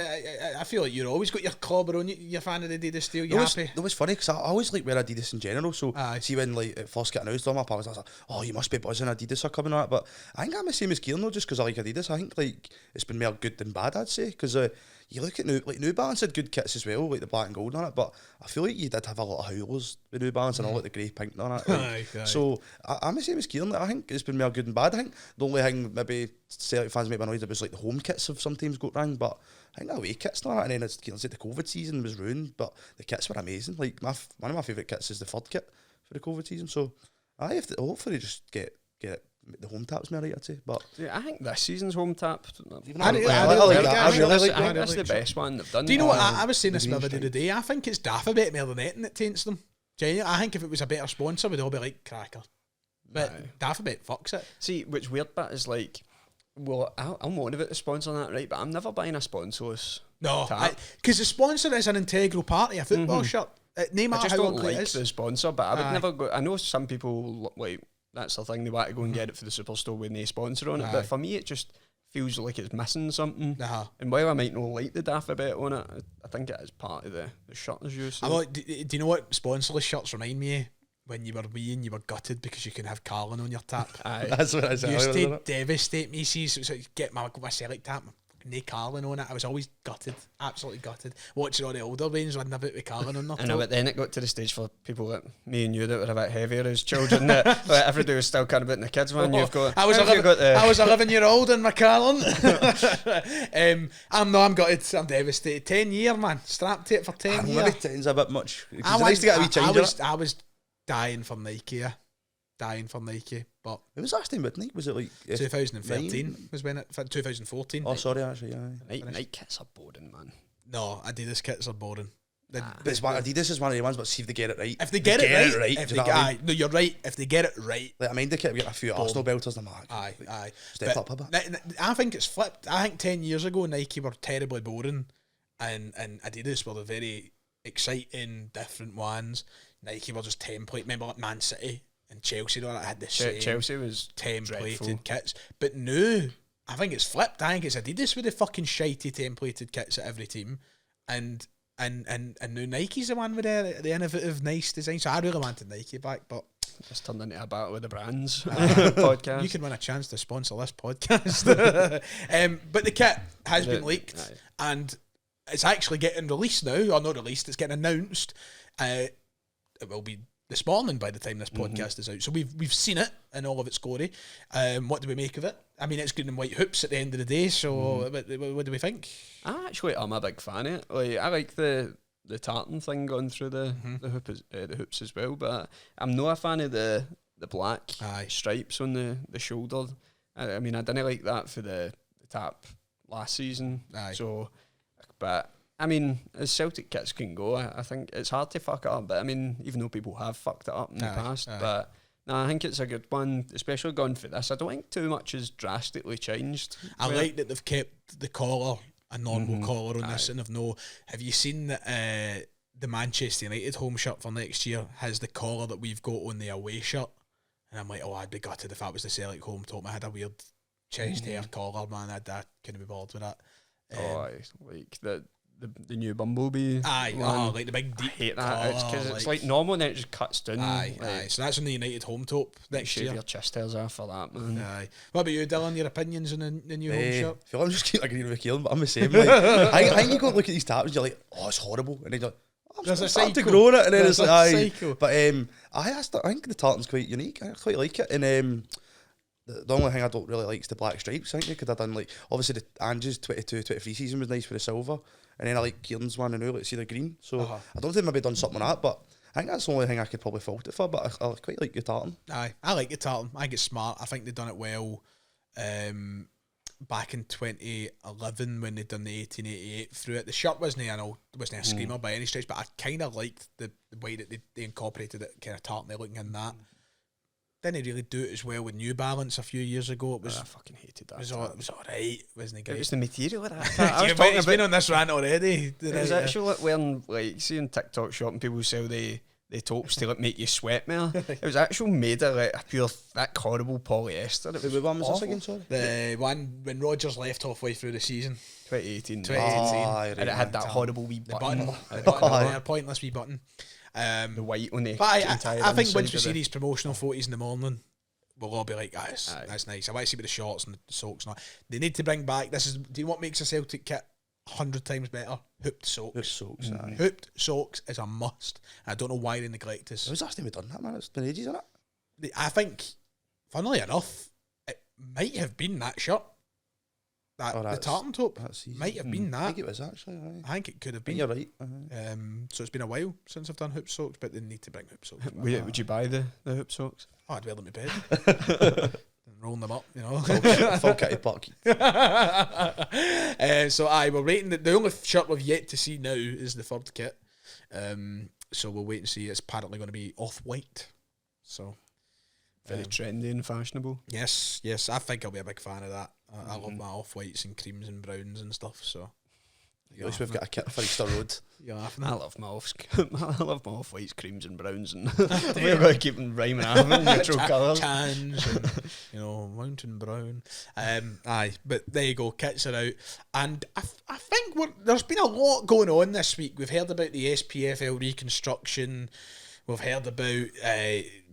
I feel like you've always got your clobber on you. You're a fan of the Adidas steel. You happy? It was funny because I always like wear Adidas in general. So Aye. see when like it first got announced on my pal, I was like, oh, you must be buzzing Adidas are coming out. But I think I'm the same as Kieran though, just because I like Adidas. I think like it's been more good than bad, I'd say, because you look at New Balance had good kits as well, like the black and gold on it. But I feel like you did have a lot of howlers with New Balance and all like the grey pink on it. Like, Aye. so I'm the same as Kieran. Like, I think it's been more good than bad. I think the only thing maybe Celtic fans might be annoyed about was like the home kits have sometimes got wrong, but I think the away kits and all that. And then as Kieran said, the COVID season was ruined, but the kits were amazing. Like one of my favourite kits is the third kit for the COVID season. So I have to hopefully just get it. The home tap's me right, I'd say. But Yeah, I think this season's home tap. I think that's the best one they've done. Do you know what? I was saying this the other day today. I think it's Daffabet more than anything that taints them. Genuinely, I think if it was a better sponsor, we'd all be like Cracker. But Daffabet fucks it. See, which weird bit is like, well, I'm one of it to sponsor that, right? But I'm never buying a sponsorless. No, tap. because the sponsor is an integral part of a football shirt. No I matter just how don't ugly like it is. the sponsor, but I would Aye. never go. I know some people like that's the thing, they want to go and get it for the Superstore with no sponsor on it. Aye. But for me, it just feels like it's missing something. Uh-huh. And while I might not like the Daffabet on it, I think it is part of the shirt as you say. Do you know what sponsorless shirts remind me of? When you were wee and you were gutted because you can have Calum on your tap. Aye. that's what I said. Used to devastate me. See, so get my Sellik tap, no Calum on it. I was always gutted, absolutely gutted. Watching all the older ones running about with Calum on their I know, top. but then it got to the stage for people like me and you that were a bit heavier as children that like, every day was still kind of about the kids, man. You've got I was 11-year-old in my Calum. I'm gutted. I'm devastated. 10 year, man. Strapped to it for 10 Maybe years. 10's a bit much. It's nice to get a wee change on it. I was dying for Nike, yeah. Dying for Nike, but It was last time, wasn't it? Was it like 2013 was when it. 2014. Oh, sorry, actually, yeah. night kits are boring, man. No, Adidas kits are boring. But it's one, Adidas is one of the ones, but see if they get it right. If they get it right, do if you they know what I mean? no, you're right. If they get it right, Like, I mind the kit, we get a few Arsenal belters and I'm like, aye. step But up a bit. I think it's flipped. I think 10 years ago Nike were terribly boring, and Adidas were the very exciting, different ones. Nike were just template. Remember, like Man City and Chelsea, all that had the same Chelsea was templated dreadful. kits. But now, I think it's flipped. I think it's Adidas with the fucking shitey templated kits at every team, and now Nike's the one with the innovative, nice design. So I really wanted Nike back, but Just turned into a battle with the brands podcast. you can win a chance to sponsor this podcast. But the kit has been leaked, and it's actually getting released now, or not released. It's getting announced. It will be this morning by the time this podcast is out. So we've seen it in all of its glory. What do we make of it? I mean, it's green and white hoops at the end of the day. So what do we think? I'm a big fan of it. Like, I like the tartan thing going through the hoops as well, but I'm not a fan of the black stripes on the shoulder. I mean, I didn't like that for the tap last season. So, but I mean, as Celtic kits can go, I think it's hard to fuck it up. But I mean, even though people have fucked it up in the past, but no, I think it's a good one, especially going for this. I don't think too much has drastically changed. I like that they've kept the collar a normal collar on this, and have you seen that the Manchester United home shirt for next year has the collar that we've got on the away shirt? And I'm like, I'd be gutted if that was the Celtic home top. I had a weird chest hair collar, man. I couldn't be bothered with that. Like the the new Bumblebee. Aye, one. like the big I deep hate that. It's because colour, it's like normal and then it just cuts down. Aye, like, aye. So that's on the United home top next shave year. your chest hairs off for that, man. Aye. What about you, Dylan? Your opinions on the new home shirt? I feel I'm just keep agreeing with Kieran, but I'm the same. Like, I think you go and look at these tabs, you're like, oh, it's horrible, and then you're like, oh, There's a starting to cycle. grow in it, and then There's it's a like, aye. cycle. But I think the tartan's quite unique. I quite like it, and the only thing I don't really like is the black stripes. I think they could have done like obviously the Angie's 22-23 season was nice for the silver, and then I like Kieran's one and now let's see the green. So I don't think maybe done something like that, but I think that's the only thing I could probably fault it for. But I quite like the tartan. Aye, I like the tartan. I think it's smart. I think they've done it well. Back in 2011 when they'd done the 1888 through it, the shirt wasn't a screamer by any stretch, but I kind of liked the way that they incorporated it, kind of tartan looking in that. Didn't really do it as well with New Balance a few years ago. It was I fucking hated that. it was alright, wasn't it? It Guys? was the material of that. I was talking been on this rant already. It was actually like wearing, like, seeing TikTok shop and people sell the tops to like make you sweat more. It was actually made of like a pure thick, horrible polyester. It was Wait, when was this awful. again? Sorry. The one when Rodgers left halfway through the season, 2018. 2018. Aye, And it had that horrible wee the button. button, a pointless wee button. The white on the But entire I think inside once we of see the- these promotional photos in the morning, we'll all be like, Aye. that's nice. I want to see with the shorts and the socks and all. They need to bring back, do you know what makes a Celtic kit 100 times better? Hooped socks. Hooped socks, aye. Hooped socks is a must. I don't know why they neglect us. Who's last time we done that, man? It's been ages, isn't it? I think, funnily enough, it might have been that shirt. Oh, The tartan top that's easy. might have been I that. think it was actually. Aye. I think it could have I think been. you're right. Uh-huh. So it's been a while since I've done hoop socks, but they need to bring hoop socks. Would you buy the hoop socks? Oh, I'd wear them in bed. And rolling them up, you know. Full kitty puck. So we're waiting. The only shirt we've yet to see now is the third kit. So we'll wait and see. It's apparently going to be off-white. So Very trendy and fashionable. yes, I think I'll be a big fan of that. I love my off-whites and creams and browns and stuff. So At least we've got a kit for Easter Road. I love my off whites, creams and browns, and we're going to keep them rhyming out neutral colours. Tans and mountain brown. But there you go, kits are out, and I think there's been a lot going on this week. We've heard about the SPFL reconstruction. We've heard about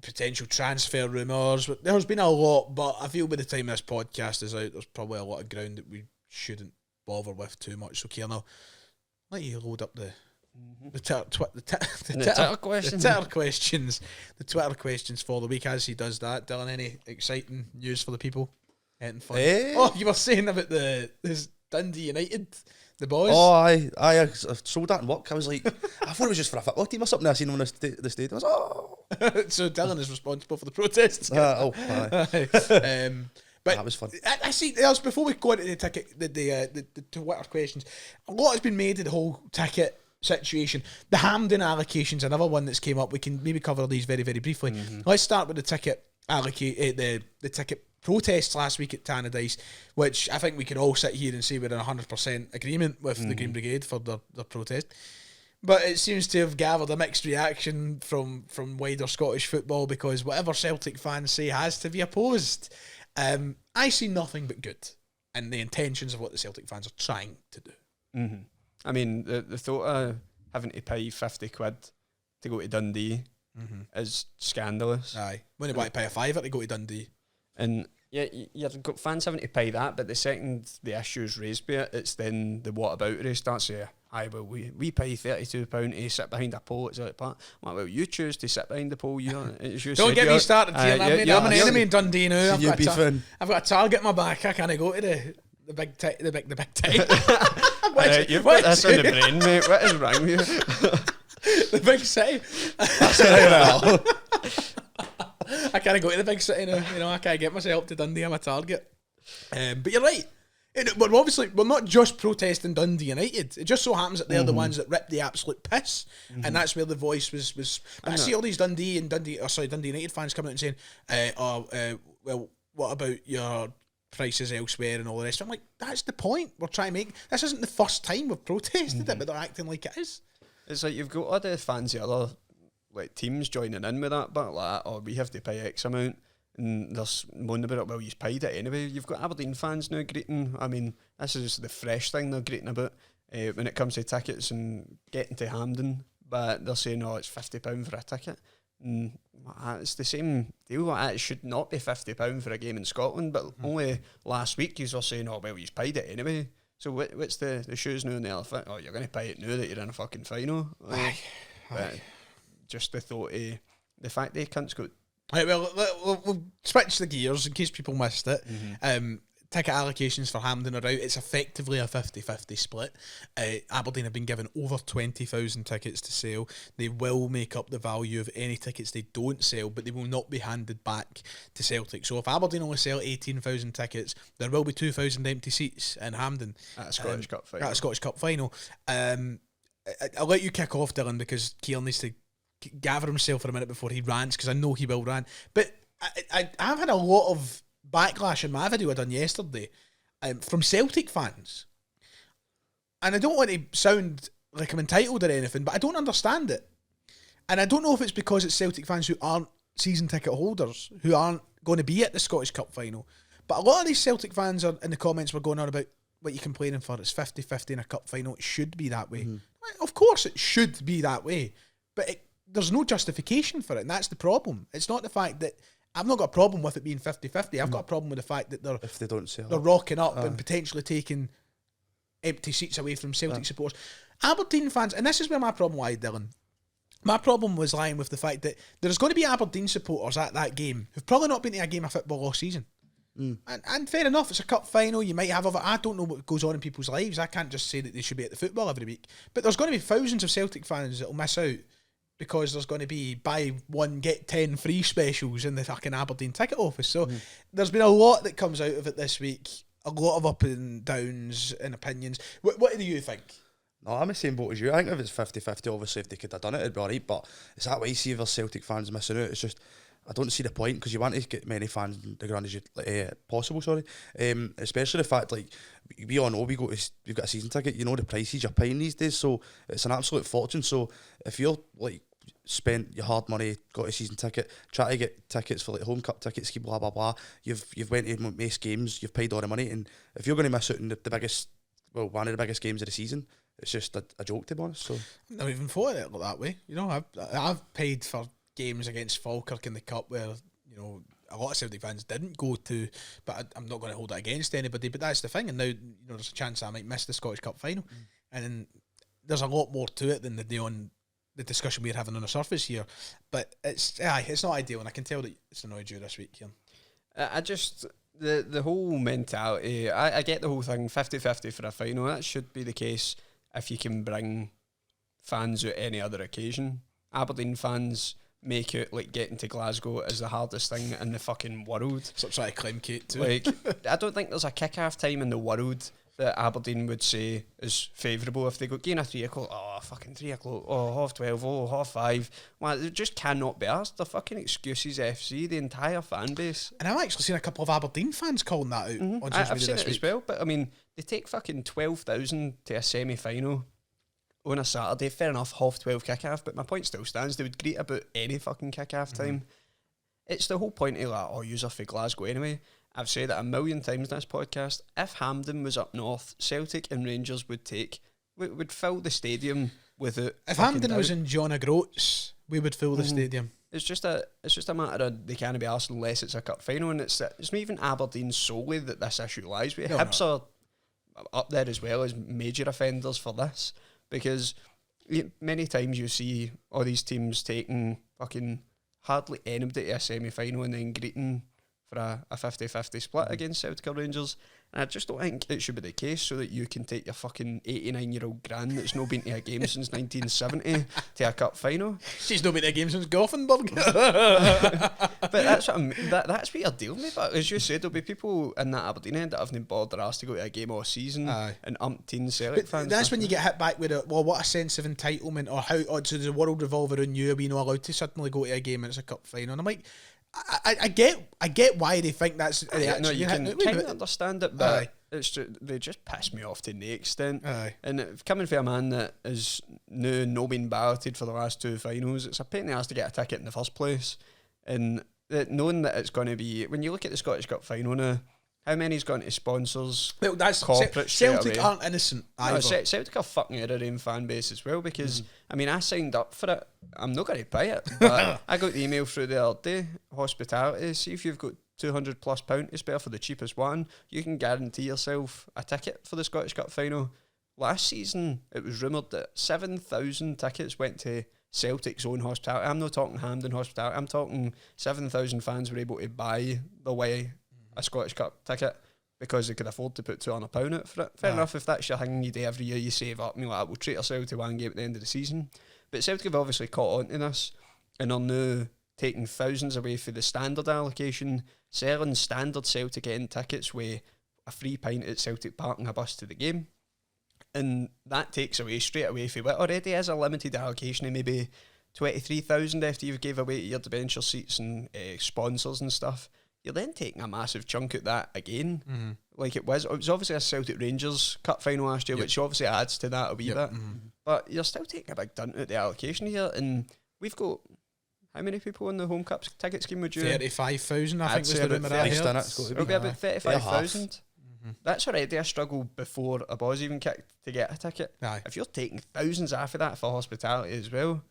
potential transfer rumours. There's been a lot, but I feel by the time this podcast is out, there's probably a lot of ground that we shouldn't bother with too much. So Kieran, I'll let you load up the Twitter questions for the week. As he does that, Dylan, any exciting news for the people? Anything fun? Oh, you were saying about this Dundee United, the boys. Oh, I sold that in work. I was like, I thought it was just for a football team or something. I seen them on the stadium. I was So Dylan is responsible for the protests. aye. But that was fun. I see. Else before we go into the ticket, the Twitter questions, a lot has been made of the whole ticket situation. The Hampden allocation's another one that's came up. We can maybe cover these very, very briefly. Let's start with the ticket the ticket protests last week at Tannadice, which I think we can all sit here and say we're in 100% agreement with the Green Brigade for their protest. But it seems to have gathered a mixed reaction from wider Scottish football, because whatever Celtic fans say has to be opposed. I see nothing but good in the intentions of what the Celtic fans are trying to do. I mean, the thought of having to pay 50 quid to go to Dundee is scandalous. Aye. When you want to pay a fiver to go to Dundee. And yeah, you've got fans having to pay that, but the second the issue's raised by it, it's then the whataboutery starts to, aye, well, we pay £32 to sit behind a pole at Celtic Park. Well, you choose to sit behind the pole. Don't get me started, Kieran. I'm an enemy in Dundee now. I've got a target in my back. I can't go to the big time. You've got this in the brain, mate. What is wrong with you? The big city. I can't go to the big city now. I can't get myself to Dundee. I'm a target. But you're right. We're not just protesting Dundee United. It just so happens that they're the ones that ripped the absolute piss, and that's where the voice was. I see all these Dundee United fans coming out and saying, well, what about your prices elsewhere and all the rest? I'm like, that's the point we're trying to make. This isn't the first time we've protested it, but they're acting like it is. It's like you've got other fans, the other teams joining in with that, but like, or we have to pay X amount, and there's moaning about it. Well, you've paid it anyway. You've got Aberdeen fans now greeting. I mean, this is the fresh thing they're greeting about. when it comes to tickets and getting to Hampden, but they're saying, oh, it's £50 for a ticket. And it's the same deal. It should not be £50 for a game in Scotland, but only last week you were saying, oh, well, you've paid it anyway. So what's the shoes now and the elephant? Oh, you're going to pay it now that you're in a fucking final. But just the thought of the fact they cunts got... Right, well, we'll switch the gears in case people missed it. Ticket allocations for Hampden are out. It's effectively a 50-50 split. Aberdeen have been given over 20,000 tickets to sell. They will make up the value of any tickets they don't sell, but they will not be handed back to Celtic. So if Aberdeen only sell 18,000 tickets, there will be 2,000 empty seats in Hampden. At a Scottish Cup final. At a Scottish Cup final. I'll let you kick off, Dylan, because Kieran needs to gather himself for a minute before he rants, because I know he will rant. But I've had a lot of backlash in my video I done yesterday from Celtic fans, and I don't want to sound like I'm entitled or anything, but I don't understand it, and I don't know if it's because it's Celtic fans who aren't season ticket holders, who aren't going to be at the Scottish Cup final, but a lot of these Celtic fans are in the comments were going on about what you're complaining for. It's 50-50 in a cup final. It should be that way. Of course it should be that way, but there's no justification for it, and that's the problem. It's not the fact that I've not got a problem with it being 50-50. I've got a problem with the fact that if they don't sell, they're rocking up and potentially taking empty seats away from Celtic supporters. Aberdeen fans, and this is where my problem lied, Dylan. My problem was lying with the fact that there's going to be Aberdeen supporters at that game who've probably not been to a game of football all season. And fair enough, it's a cup final. You might have I don't know what goes on in people's lives. I can't just say that they should be at the football every week. But there's going to be thousands of Celtic fans that will miss out, because there's going to be buy one get 10 free specials in the fucking Aberdeen ticket office. So there's been a lot that comes out of it this week, a lot of up and downs and opinions. What do you think? No, I'm the same boat as you. I think if it's 50-50, obviously if they could have done it, it'd be alright, but it's that way. See if there's Celtic fans missing out. It's just, I don't see the point, because you want to get many fans in the ground as possible, especially the fact, like, we all know we've got a season ticket. You know the prices you're paying these days, so it's an absolute fortune. So if you're like spent your hard money, got a season ticket, try to get tickets for like home cup tickets, blah blah blah, you've went to most games, you've paid all the money, and if you're going to miss out on the biggest, well, one of the biggest games of the season, it's just a joke, to be honest. So I've never even thought of it that way. You know, I've paid for games against Falkirk in the cup where, you know, a lot of Celtic fans didn't go to, but I'm not going to hold it against anybody. But that's the thing, and now, you know, there's a chance I might miss the Scottish Cup final, and then there's a lot more to it than the discussion we're having on the surface here. But it's not ideal, and I can tell that it's annoyed you this week, Kieran. I just the whole mentality. I get the whole thing 50-50 for a final. That should be the case if you can bring fans at any other occasion. Aberdeen fans make out like getting to Glasgow is the hardest thing in the fucking world. Stop trying to claim Kate too. Like, I don't think there's a kick-off time in the world that Aberdeen would say is favourable if they go game at 3 o'clock. Oh, fucking 3 o'clock. Oh, 12:30. Oh, 5:30. Well, it just cannot be asked. They're fucking excuses FC, the entire fan base. And I've actually seen a couple of Aberdeen fans calling that out on social media I've seen this it week as well, but I mean, they take fucking 12,000 to a semi-final on a Saturday. Fair enough, 12:30 kick-off, but my point still stands. They would greet about any fucking kick-off time. It's the whole point of like, oh, user for Glasgow anyway. I've said it a million times in this podcast. If Hampden was up north, Celtic and Rangers would fill the stadium with it. If Hampden was in John O'Groats, we would fill the stadium. It's just a matter of they can't be asked unless it's a cup final, and it's not even Aberdeen solely that this issue lies with. Hibs are up there as well as major offenders for this, because many times you see all these teams taking fucking hardly anybody to a semi-final and then greeting for a 50-50 split against Celtic or Rangers. And I just don't think it should be the case, so that you can take your fucking 89-year-old gran that's not been to a game since 1970 to a cup final. She's not been to a game since Gothenburg. But that's what that's what you're dealing with. But as you said, there'll be people in that Aberdeen end that haven't bothered their ass to go to a game all season. And umpteen Celtic fans. That's when you get hit back with what a sense of entitlement, or how so does the world revolve around you? Are we not allowed to suddenly go to a game and it's a cup final? And I'm like, I get why they think that's the reaction. No, you can kind of understand it, but it's they just piss me off to the extent. And coming from a man that is no been balloted for the last 2 finals, it's a pain in the ass to get a ticket in the first place. And knowing that it's going to be, when you look at the Scottish Cup final now, How many's gone to sponsors? Well, that's corporate straight Celtic away? aren't innocent either. No, Celtic are fucking out of their own fan base as well because, I mean, I signed up for it. I'm not going to buy it, but I got the email through the other day, hospitality, see if you've got £200 plus to spare for the cheapest one, you can guarantee yourself a ticket for the Scottish Cup final. Last season, it was rumoured that 7,000 tickets went to Celtic's own hospitality. I'm not talking Hampden hospitality, I'm talking 7,000 fans were able to buy the way a Scottish Cup ticket because they could afford to put £200 out for it. Fair enough, if that's your thing you do every year, you save up and you're like, we'll treat ourselves to one game at the end of the season. But Celtic have obviously caught on to this and are now taking thousands away for the standard allocation, selling standard Celtic end tickets with a free pint at Celtic Park and a bus to the game. And that takes away straight away from what already is a limited allocation of maybe 23,000 after you've gave away your debenture seats and sponsors and stuff. You're then taking a massive chunk at that again. Like it was obviously a Celtic Rangers Cup final last year, which obviously adds to that a wee bit. But you're still taking a big dent at the allocation here, and we've got how many people on the home cup ticket scheme would you? 35,000, I think was the rumour I heard. It'll be about 35,000. That's already a struggle before a ball's even kicked to get a ticket. Aye. If you're taking thousands off of that for hospitality as well,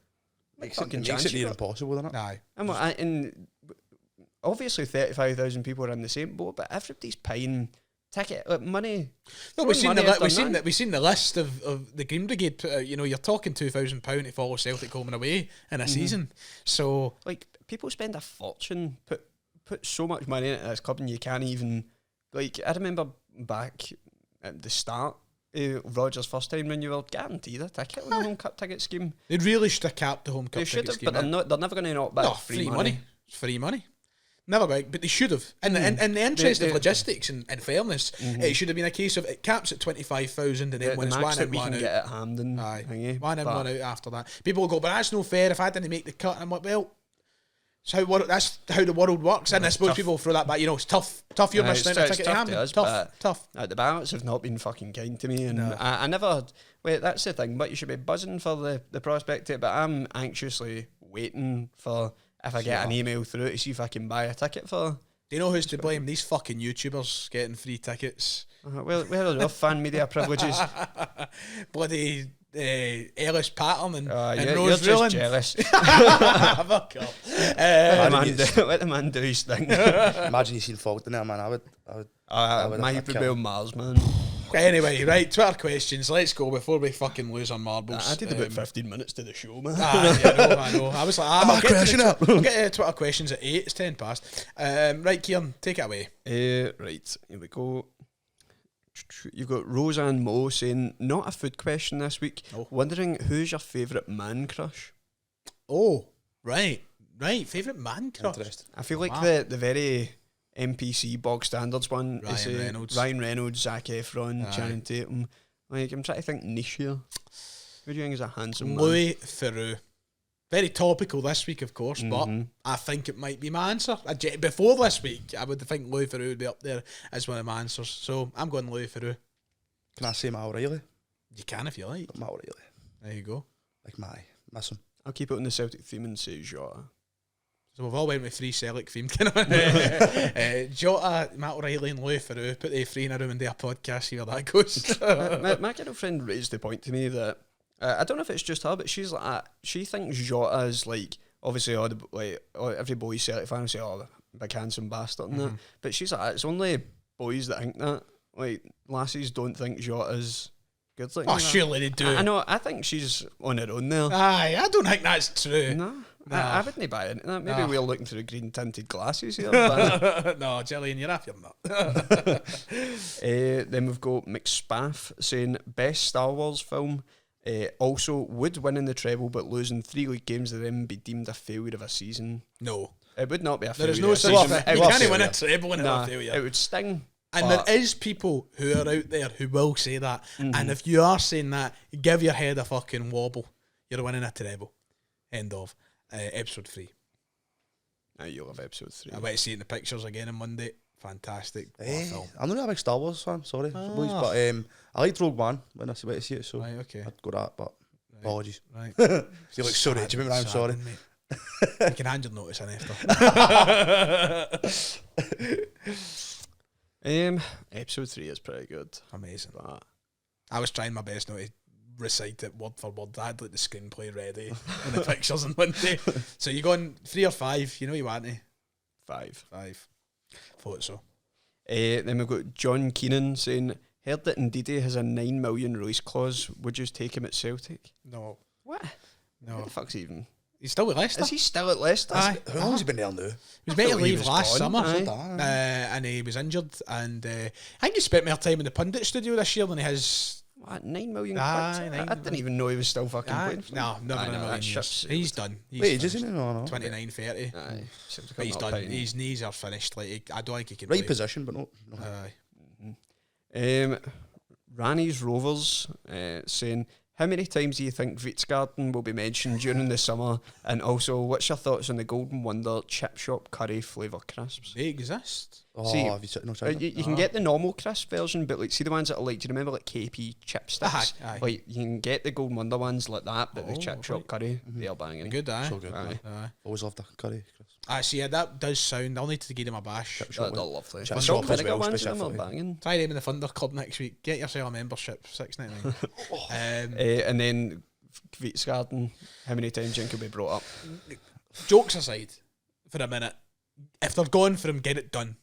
Makes it near impossible, doesn't it? Aye. And obviously 35,000 people are in the same boat, but everybody's paying ticket money. No, we've seen the list of the Green Brigade. You're talking £2,000 to follow Celtic home and away in a season. So, like, people spend a fortune, put so much money into this club, and you can't even. Like, I remember back at the start of Rogers' first time when you were guaranteed a ticket on the home cup ticket scheme. They really should have capped the home cup They should ticket have, scheme. but they're never going to knock back free money. It's free money. Never going, but they should have. In the interest of logistics and fairness, it should have been a case of it caps at 25,000 and then when it's one in, we one can out. get at Hampden. Aye, one in, one out after that. People will go, but that's no fair if I didn't make the cut. And I'm like, well, that's how the world works. And I suppose people will throw that back. It's tough. You're missing out a ticket to Hampden. Tough. The ballots have not been fucking kind to me, and I never. Wait, that's the thing. But you should be buzzing for the prospect of it. But I'm anxiously waiting for if I get an email through to see if I can buy a ticket for. Do you know who's to blame? These fucking YouTubers getting free tickes. Well, where are their fan media privileges? Bloody Ellis Pattern and Rose Rose Rulin. Just jealous. Fuck up. Let the man do his thing. Imagine you seen Fault in there, man. I would My have Bill Mars, man. Anyway, right, Twitter questions. Let's go before we fucking lose our marbles. I did about 15 minutes to the show, man. I know. I was like, I'm crashing up. I'll get Twitter questions at 8. It's 10 past. Right, Kieran, take it away. Right, here we go. You've got Roseanne Moe saying, not a food question this week. Oh. Wondering who's your favourite man crush? Oh, right. Favourite man crush. I feel like the very NPC bog standards one is Ryan Reynolds, Zac Efron, Channing Tatum. Like, I'm trying to think niche here. Who do you think is a handsome Louis Theroux. Very topical this week, of course, but I think it might be my answer. Before this week, I would think Louis Theroux would be up there as one of my answers. So I'm going Louis Theroux. Can I say Matt O'Reilly? You can if you like. Matt O'Reilly. There you go. Like miss him. I'll keep it on the Celtic theme and say Jota. So we've all went with 3 Sellik themed. Jota, Matt O'Reilly and Louis Theroux. Put the 3 in a room and do a podcast, see where that goes. my girlfriend raised the point to me that I don't know if it's just her, but she's like, she thinks Jota is like, obviously every boy Celtic fan will say, oh, big handsome bastard and that, but she's like, it's only boys that think that. Like, lassies don't think Jota's good. Like, surely they do. I know. I think she's on her own there. Aye, I don't think that's true. No. I wouldn't buy into that. Maybe we're looking through green tinted glasses here. But no, Gillian, you're off, you're not. Then we've got McSpaff saying best Star Wars film. Also, would winning the treble but losing 3 league games to them be deemed a failure of a season? No. It would not be a failure. There is no such thing. You can't win a treble and a failure. It would sting. And there is people who are out there who will say that. And if you are saying that, give your head a fucking wobble. You're winning a treble. End of. Episode 3. You'll have episode 3. I went to see it in the pictures again on Monday. Fantastic. Film. I'm not a big Star Wars fan, sorry, boys, but I liked Rogue One when I went to see it, so I'd go that, but apologies. Right. You look so rich, I'm sorry. You can hand your notice in after. Episode 3 is pretty good. Amazing. But I was trying my best not to recite it word for word. I had like the screenplay ready and the pictures in one day. So you going 3 or 5? You know you want to 5. 5. Thought so. Then we've got John Keenan saying, heard that Ndidi has a 9 million release clause. Would you take him at Celtic? No, What? no. Who the fuck's even? He's still with Leicester. Is he still at Leicester? Aye. How long has he been there now? He was meant to thought he leave was last gone, summer, aye. and he was injured. And I think he spent more time in the pundit studio this year than he has. What, 9 million Aye, quid? 9 I didn't even know he was still fucking Aye. playing for them. No, never Aye, in a no, million that years. ship's He's sailed. done. He's Wait, finished. isn't he? No. 29, 30. Aye. But he's done. His knees are finished. Like I don't think he can. Right play. position, but no. Aye. Ranny's Rovers saying, how many times do you think Fitzgarden will be mentioned during the summer? And also, what's your thoughts on the Golden Wonder chip shop curry flavour crisps? They exist. Oh, See, have you tried You can get the normal crisp version, but like, see the ones that are like, do you remember like KP chipsticks? Aye, aye. Like, you can get the Golden Wonder ones like that, but the Oh, chip shop right. curry, they are banging. Good, aye. So good. Aye. Aye. Always loved the curry. I see. Yeah, that does sound. I'll need to give them a bash. They're lovely. Chip The shop salt as vinegar well, ones of them are specifically. banging. Try them in the Thunder Club next week. Get yourself a membership, $6.99. And then Fitzgarden, how many times do you think he'll be brought up? Jokes aside, for a minute, if they're going for him, get it done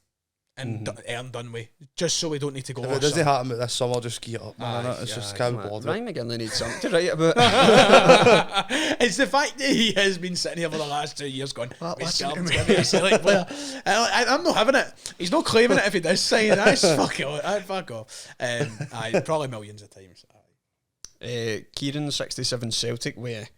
and done with, just so we don't need to go. If "Oh, it doesn't son." happen this summer, just get up, man. Aye, It's just aye. kind of bothered. Ryan McGinley needs something to write about. It's the fact that he has been sitting here for the last 2 years going, Well, listen to "Fitzgerald's me." gonna be a Celtic player." I'm not having it. He's not claiming it if he does sign. That's fuck off. Aye, probably millions of times. Kieran 67 Celtic with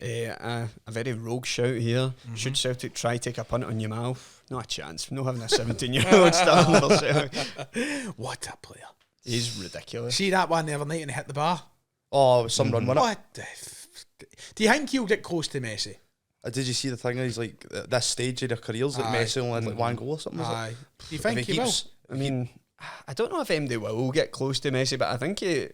a very rogue shout here. Should Celtic try take a punt on your mouth? Not a chance. No having a 17-year-old starting for Celtic. What a player. He's ridiculous. See that one the other night and he hit the bar? Oh, it was some run, wasn't it? What the do you think he'll get close to Messi? Did you see the thing? He's like, at this stage of their careers, like Aye. Messi only had like one goal or something. Aye. Do you If think he will? keeps- I mean, I don't know if MD will get close to Messi, but I think he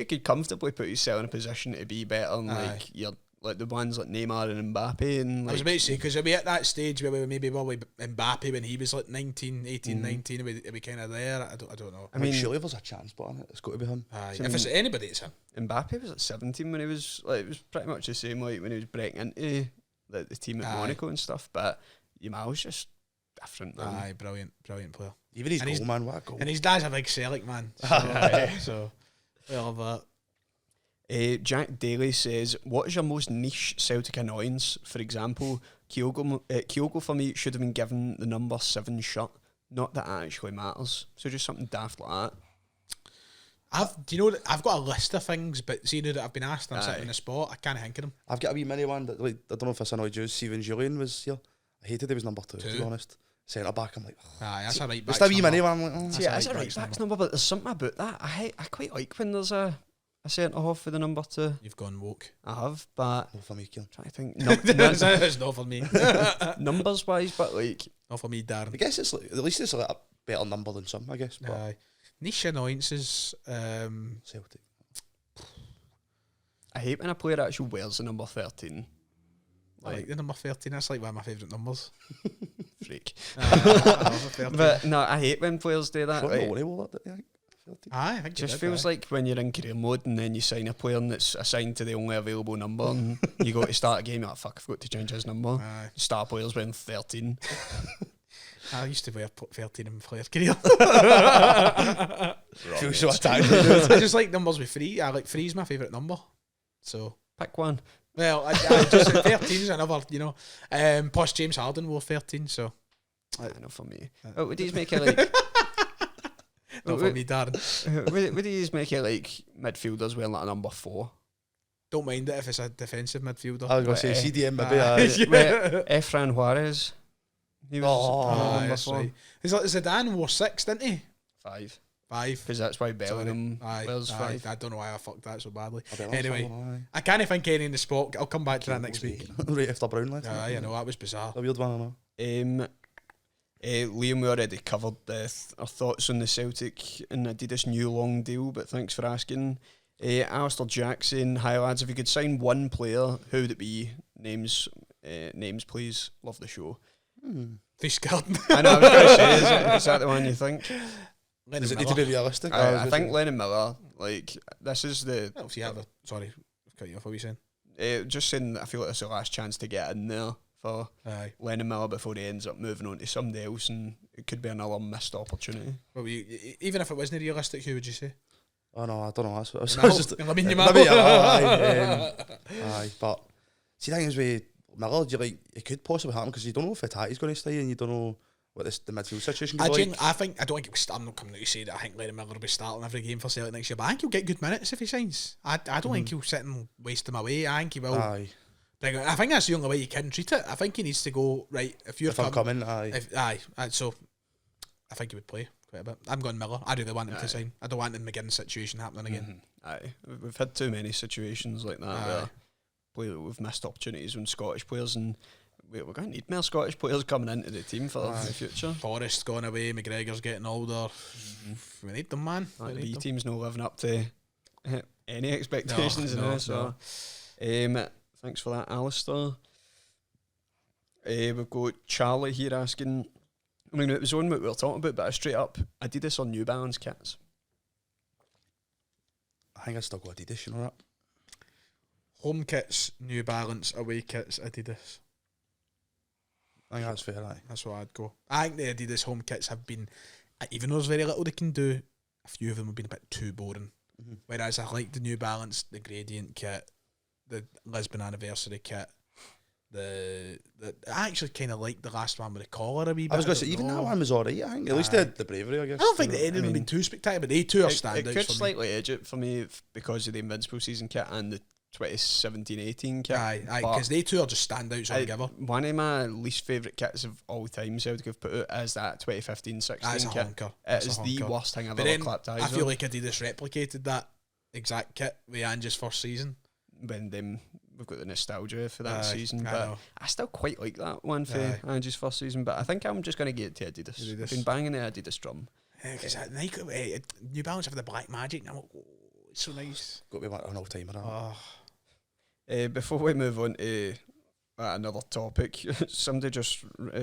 could comfortably put himself in a position to be better than Aye. like like the ones like Neymar and Mbappe and I was like, about to say, because are we at that stage where we maybe were with Mbappe when he was like 19, 18, 19, are we kind of there? I don't know. I mean, surely there's a chance, but it's got to be him. Aye. So, If it's anybody, it's him. Mbappe was at 17 when he was like, it was pretty much the same like when he was breaking into the team at Aye. Monaco and stuff, but Yamal's just different. Man. Aye, brilliant man. Even his And goal, he's- man, what a goal. And his dad's a big Sellik man. So we love that. Jack Daly says, what is your most niche Celtic annoyance? For example, Kyogo for me should have been given the number 7 shirt. Not that it actually matters. So just something daft like that. Do you know that I've got a list of things, but see now that I've been asked and I'm sitting Aye. in the spot, I can't think of them. I've got a wee mini one that, like, I don't know if this annoyed you. Steven Julian was here. I hated he was number 2, to be honest. Centre back, I'm like, Aye, that's a right back. just a wee mini one. I'm like, oh. See, That's it's a a right right back's back's number, but there's something about that. I quite like when there's a centre half with the number 2. You've gone woke. I have, but Not for me, Kieran. trying to think It's not for me. numbers wise, but like Not for me, I Darren. guess it's like, at least it's like a better number than some, I guess. But Aye. Niche annoyances. Celtic. I hate when a player actually wears the number 13. I like the number 13. That's like one of my favourite numbers. Freak. I love a 13. But no, I hate when players do that. Sean Right? Maloney wore that, didn't he? Aye, I think It just feels like when you're in career mode and then you sign a player and it's assigned to the only available number and you go to start a game, you're like, fuck, I've got to change his number. Aye. Star players wearing 13. I used to wear 13 in my player career. Feel so attacked. I just like numbers with 3. I like 3 is my favourite number. So, Pick one. well, I just 13 is another, you know. Posh James Harden wore 13, so. I know for me. Oh, would these make it like... Not for me, Darren. would these make it like midfielders wearing like a number 4? Don't mind it if it's a defensive midfielder. I was going to say CDM, maybe. Aye. Where Efran Juarez. He was Aye, number that's 4. right. It's like Zidane wore 6, didn't he? 5. 5. Because that's why Bellingham Aye, wears aye. 5. I don't know why I fucked that so badly. I bet Anyway, that's I can't think any in the spot. I'll come back to that next week. right after Brown left. Aye, I know, that was bizarre. A weird one, I know. Liam, we already covered our thoughts on the Celtic and Adidas new long deal, but thanks for asking. Alistair Jackson, hi lads, if you could sign one player, who would it be? Names please. Love the show. Fish garden. I know, I was going to say, is that the one you think? Lennon Is it need Miller. to be realistic? I think Lennon Miller, like, this is the... Well, if you have a... Sorry, I've cut you off. What were you saying? just saying, I feel like it's the last chance to get in there for Aye. Lennon Miller before he ends up moving on to somebody else, and it could be another missed opportunity. Well, even if it wasn't realistic, who would you say? Oh no, I don't know. That's what I was Miller? just. Maybe you Maybe, Miller. aye, but see, the thing is with Miller, you like it could possibly happen because you don't know if Fatati's going to stay and you don't know what the midfield situation could be like. I don't think I'm not coming out to say that I think Lennon Miller will be starting every game for Celtic next year, but I think he'll get good minutes if he signs. I don't think he'll sit and waste them away. I think he will. Aye, I think that's the only way you can treat it. I think he needs to go right if I'm coming, aye. So I think he would play quite a bit. I'm going Miller. I really want him to sign. I don't want the McGinn situation happening again. Aye, we've had too many situations like that where we've missed opportunities when Scottish players, and we're going to need more Scottish players coming into the team for the future. Forrest's gone away, McGregor's getting older. We need them, man. The B team's not living up to any expectations now. So, thanks for that, Alistair. We've got Charlie here asking. I mean, it was on what we were talking about, but straight up, Adidas or New Balance kits? I think I'd still go Adidas, you know that. Home kits, New Balance. Away kits, Adidas. I think that's fair, aye. That's what I'd go. I think the Adidas home kits have been, even though there's very little they can do, a few of them have been a bit too boring. Whereas I like the New Balance, the Gradient kit, the Lisbon Anniversary kit. I actually kind of like the last one with the collar a wee bit. I was going to say, even that one was alright, I think. At least they had the bravery, I guess. I don't think the ending have been too spectacular, but they two are standouts. It could slightly edge it for me because of the Invincible season kit and the 2017-18 kit. Aye, because they two are just standouts altogether. One of my least favourite kits of all time Celtic have put out is that 2015-16 That's a kit. honker. It is the worst thing I've But ever then clapped eyes I feel on. like Adidas replicated that exact kit with Ange's first season. When we've got the nostalgia for that Aye, season, I but know. I still quite like that one for Aye. Angie's first season. But I think I'm just going to get it to Adidas. Adidas. I've been banging the Adidas drum. Because New Balance have the black magic. And I'm like, oh, it's so nice. Got to be an all-timer, that. Oh, Before we move on to another topic, somebody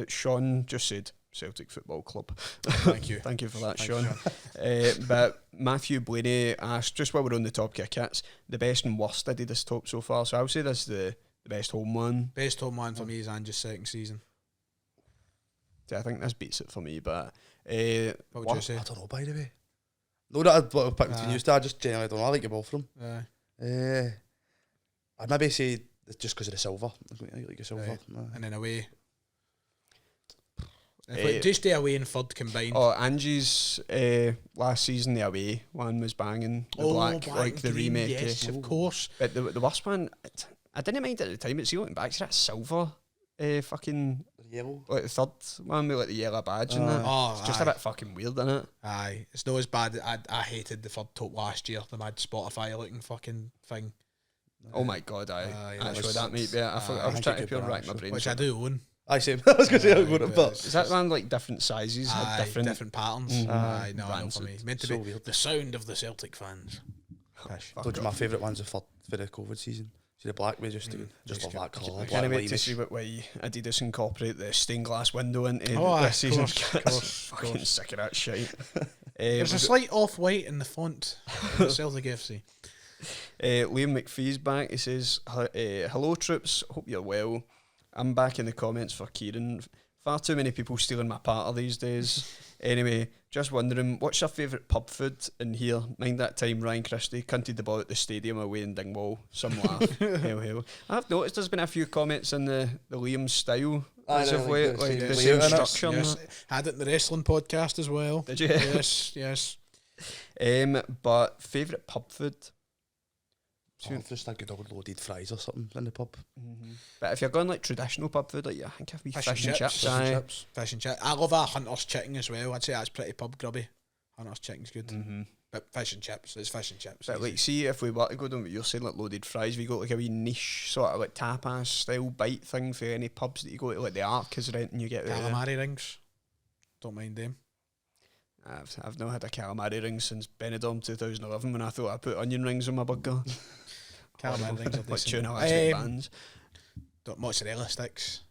Sean just said Celtic Football Club. thank you. Thank you for that, Thanks, Sean. But Matthew Blaney asked, just while we're on the top of kits, the best and worst Adidas top so far. So I would say this is the best home one. Best home one for me is Ange's second season. So I think this beats it for me, but What would you say? I don't know, by the way. No, that I'd pick between you, I just generally don't know. I like you both of them. I'd maybe say it's just because of the silver. I like the silver. Right. Aye. And then away. Just stay away and third combined. Oh, Angie's last season, the away one was banging. The black, like the and green, remake. yes, of course. But the worst one, I didn't mind at the time, but see, looking back to that silver fucking, Yellow. like the third one with like the yellow badge and that. Oh, It's just a bit fucking weird, isn't it? Aye, it's not as bad. I hated the third top last year, the mad Spotify looking fucking thing. Oh my god, Aye, actually, that might be it. I was think trying it to could pure be rack my actually. brain. Which I do own. I same. I was going to say, I'm going to, but Is that one like different sizes? Had Aye, different. different patterns. Mhm. Aye, no, Rancid. for me. Meant to So be weird. the sound of the Celtic fans. Pish. those are my favourite ones for the COVID season. See the black way, just love that colour. I can't wait to see what way Adidas incorporate the stained glass window into Oh, this season. of course. Fucking sick of that shit. There's a slight off-white in the font of the Celtic FC. Liam McPhee's back. He says, hello troops, hope you're well. I'm back in the comments for Kieran. Far too many people stealing my partner these days. Anyway, just wondering, what's your favourite pub food in here? Mind that time Ryan Christie cunted the ball at the stadium away in Dingwall. Some laugh. Hell. I've noticed there's been a few comments in the Liam style as of late, like the same structure. Yes. Had it in the wrestling podcast as well. Did you? Yes. But favourite pub food? Just a good old loaded fries or something in the pub. But if you're going like traditional pub food, like I think if we fish and chips, Fish and aye. chips. Fish and chips. I love a Hunter's chicken as well. I'd say that's pretty pub grubby. Hunter's chicken's good. But fish and chips. It's fish and chips. But like, see if we were to go down what you're saying, like loaded fries, we got like a wee niche sort of like tapas style bite thing for any pubs that you go to, like the Ark is renting you get there. Calamari rings. Don't mind them. I've not had a calamari ring since Benidorm 2011 when I thought I put onion rings on my burger. Calamari rings are Like decent. tuna elastic bands. Mozzarella sticks.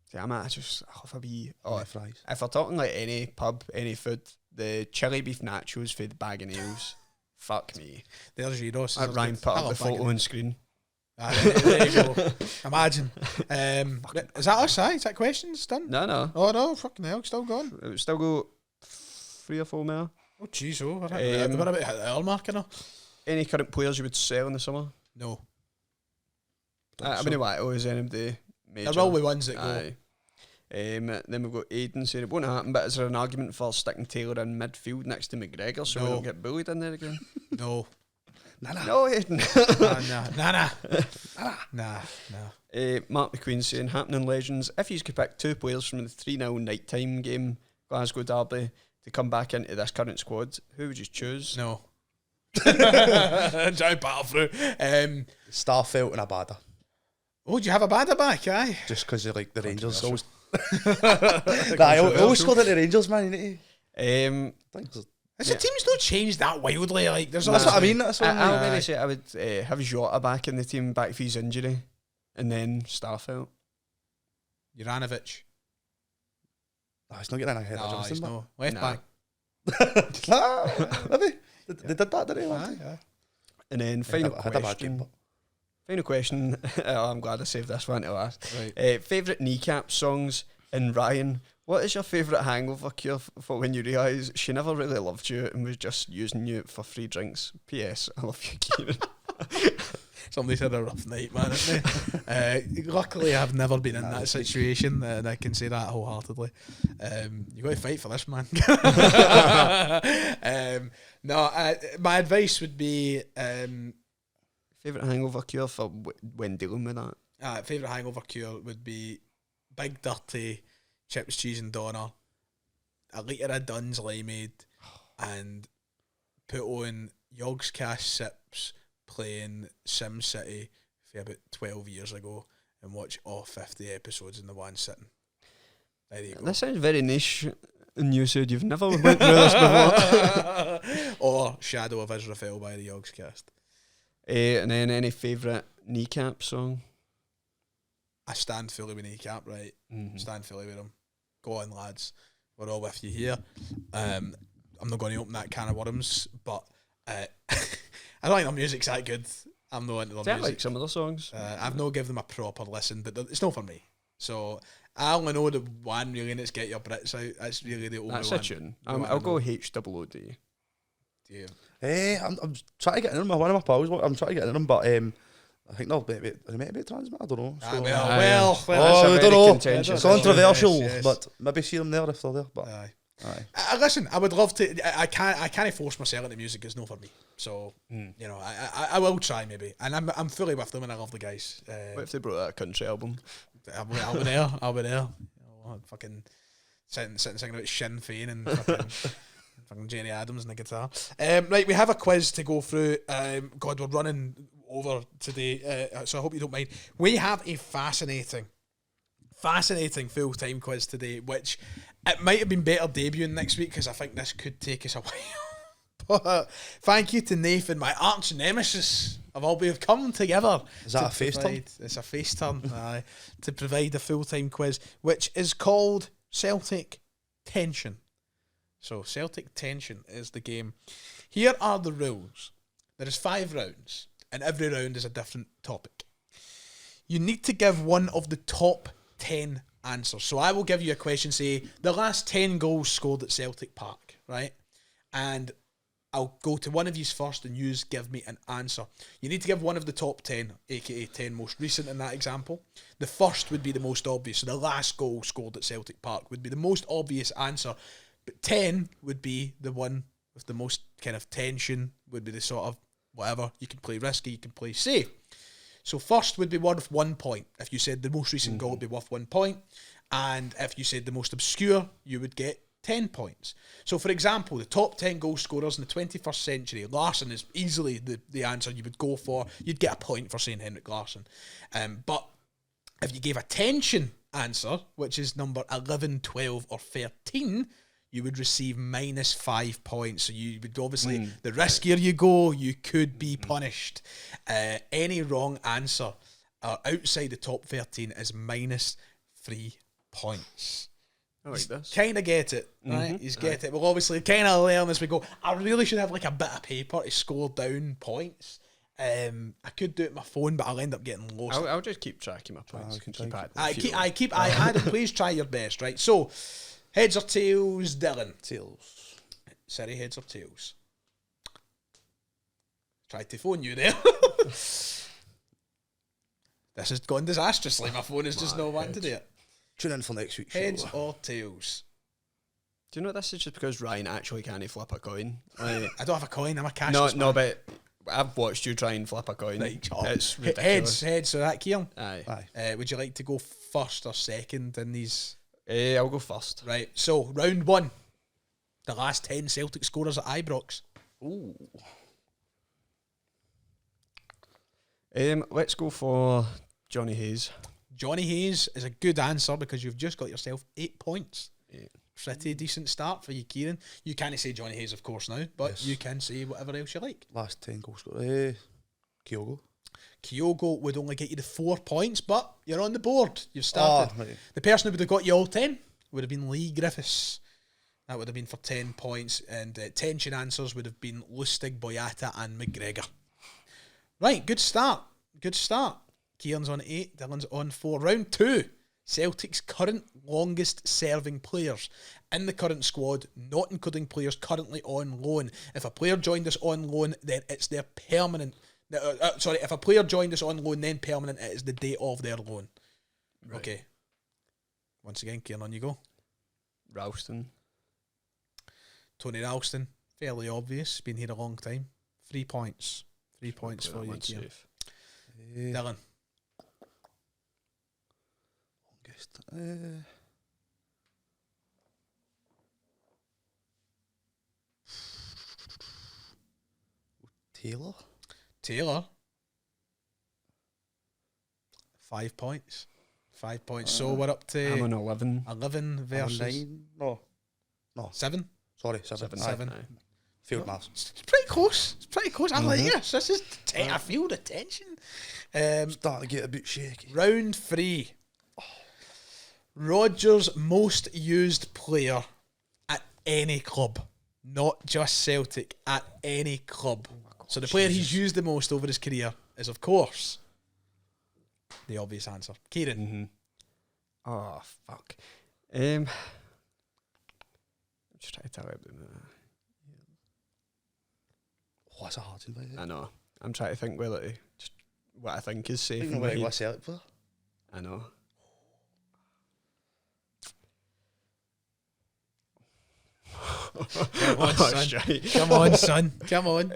See, I love a wee. Oh, fries. If we're talking like any pub, any food, the chili beef nachos for the bag of nails. Fuck me. There's Giros. Ryan put up the photo on screen. There you go. Imagine. Is that us? Is that questions done? No. Oh no, fucking hell, still going. It would still go 3 or 4 more. Oh jeez, we're about hit the hour mark now. Any current players you would sell in the summer? No. I mean, what? Always anybody major. There will be ones that go. Aye. Then we've got Aiden saying it won't happen, but is there an argument for sticking Taylor in midfield next to McGregor so we No. don't get bullied in there again? No. No, Aiden. Nah. Mark McQueen saying, Happening legends, if you could pick 2 players from the 3-0 nighttime game, Glasgow Derby, to come back into this current squad, who would you choose? No. Try battle through. Starfelt and Abada. Oh, do you have a bada back, aye? Just because like the Rangers always. I always scored at the Rangers, man. You need to. Has the team's not changed that wildly? Like, there's That's what I mean. That's what I I mean. would say I would have Jota back in the team, back for his injury, and then Starfelt. Juranovic. Oh, he's not getting ahead of No, he's Johnson. no. Left back. Maybe. They did that, didn't they? Aye, aye. And then I had a bad question. game, but Final question. Oh, I'm glad I saved this one to last. Right. Favourite kneecap songs. And Ryan, what is your favourite hangover cure for when you realise she never really loved you and was just using you for free drinks? P.S. I love you, Kieran. Somebody's had a rough night, man, hasn't they? Luckily, I've never been in that situation, and I can say that wholeheartedly. You got to fight for this, man. My advice would be Favourite hangover cure for when dealing with that? favourite hangover cure would be big dirty chips, cheese, and doner, a litre of Dunn's limeade, and put on Yogg's Cash Sips playing Sim City for about 12 years ago and watch all 50 episodes in the one sitting. There you go. This sounds very niche. And you said you've never went through this before. Or Shadow of Israel by the Yogg's Cast. And then any favourite kneecap song? I stand fully with Kneecap, right? Stand fully with him. Go on, lads. We're all with you here. I'm not going to open that can of worms, but I don't think their music's that good. I'm not into their I music. like some of the songs. I've not given them a proper listen, but it's not for me. So I only know the one really, and it's Get Your Brits Out. That's really the only That's one. a tune. The one I I'll go know. HOOD. Yeah. I'm trying to get in them. One of my pals, I'm trying to get in them, but I think they might be transmit. I don't know. So. Well, I don't know. contentious Controversial, yes. but maybe see them there if they're there. But Aye. aye. Listen, I would love to. I can't force myself into music. It's not for me. So you know, I will try maybe, and I'm fully with them, and I love the guys. What if they brought out a country album? I'll be there. I'll be there. Fucking sitting singing about Sinn Féin and fucking Jenny Adams and the guitar. Right, we have a quiz to go through. God, we're running over today, so I hope you don't mind. We have a fascinating full-time quiz today, which it might have been better debuting next week because I think this could take us a while. But thank you to Nathan, my arch nemesis of all. We have come together. Is that to a face turn? It's a face turn, aye, to provide a full-time quiz, which is called Celtic Tension. So Celtic Tension is the game. Here are the rules. There is 5 rounds, and every round is a different topic. You need to give one of the top 10 answers. So I will give you a question, say, the last 10 goals scored at Celtic Park, right? And I'll go to one of you first and you give me an answer. You need to give one of the top 10, aka 10 most recent in that example. The first would be the most obvious. So the last goal scored at Celtic Park would be the most obvious answer. But 10 would be the one with the most kind of tension, would be the sort of whatever. You can play risky, you can play safe. So first would be worth 1 point. If you said the most recent goal would be worth 1 point. And if you said the most obscure, you would get 10 points. So for example, the top 10 goal scorers in the 21st century, Larsson is easily the answer you would go for. You'd get a point for saying Henrik Larsson. But if you gave a tension answer, which is number 11, 12 or 13, you would receive -5 points. So you would obviously, the riskier you go, you could be punished. Any wrong answer outside the top 13 is -3 points. I like this. Kind of get it, right? He's get it. We'll obviously kind of learn as we go. I really should have like a bit of paper to score down points. I could do it on my phone, but I'll end up getting lost. I'll just keep tracking my points. Adam, please try your best, right? So, heads or tails, Dylan? Tails. Sorry, heads or tails? Tried to phone you there. This has gone disastrously. My phone is just not wanting to do it. Tune in for next week's Heads show. or tails? Do you know this is just because Ryan actually can't flip a coin? Like, I don't have a coin. I'm a cashless no, man. but I've watched you try and flip a coin. Right, It's ridiculous. Heads. So that, Kieran. Aye. Would you like to go first or second in these? I'll go first. Right. So round one. The last 10 Celtic scorers at Ibrox. Ooh. Let's go for Johnny Hayes. Johnny Hayes is a good answer because you've just got yourself 8 points. Yeah. Pretty decent start for you, Kieran. You can't say Johnny Hayes, of course, now, but Yes. you can say whatever else you like. Last 10 goal scorer. Kyogo. Kyogo would only get you the 4 points, but you're on the board. You've started. Right. The person who would have got you all 10 would have been Lee Griffiths. That would have been for 10 points, and tension answers would have been Lustig, Boyata, and McGregor. Right, good start. Good start. Kieran's on 8, Dylan's on 4. Round 2. Celtic's current longest serving players in the current squad, not including players currently on loan. If a player joined us on loan, then it's their permanent. If a player joined us on loan, then permanent, it is the date of their loan. Right. Okay. Once again, Kieran, on you go. Ralston. Tony Ralston, fairly obvious, been here a long time. 3 points. 3 points for you, Kieran. Safe. Dylan. Longest. Taylor. 5 points. 5 points. So we're up I'm to on 11. 11 versus 9. No. 7. Sorry, 7. Aye. 7. Aye. Field maths. It's pretty close. It's pretty close. I like this. This is I feel the tension. Starting to get a bit shaky. Round 3. Rodgers' most used player at any club, not just Celtic, at any club. So the player he's used the most over his career is, of course, the obvious answer. Kieran. Oh, fuck. I'm just trying to tell you. Oh, that's a hard one. I know. I'm trying to think whether to just what I think is safe. I in think my I'm head. Celtic for. I know. Come on, Oh, son. shite. Come on, son. Come on.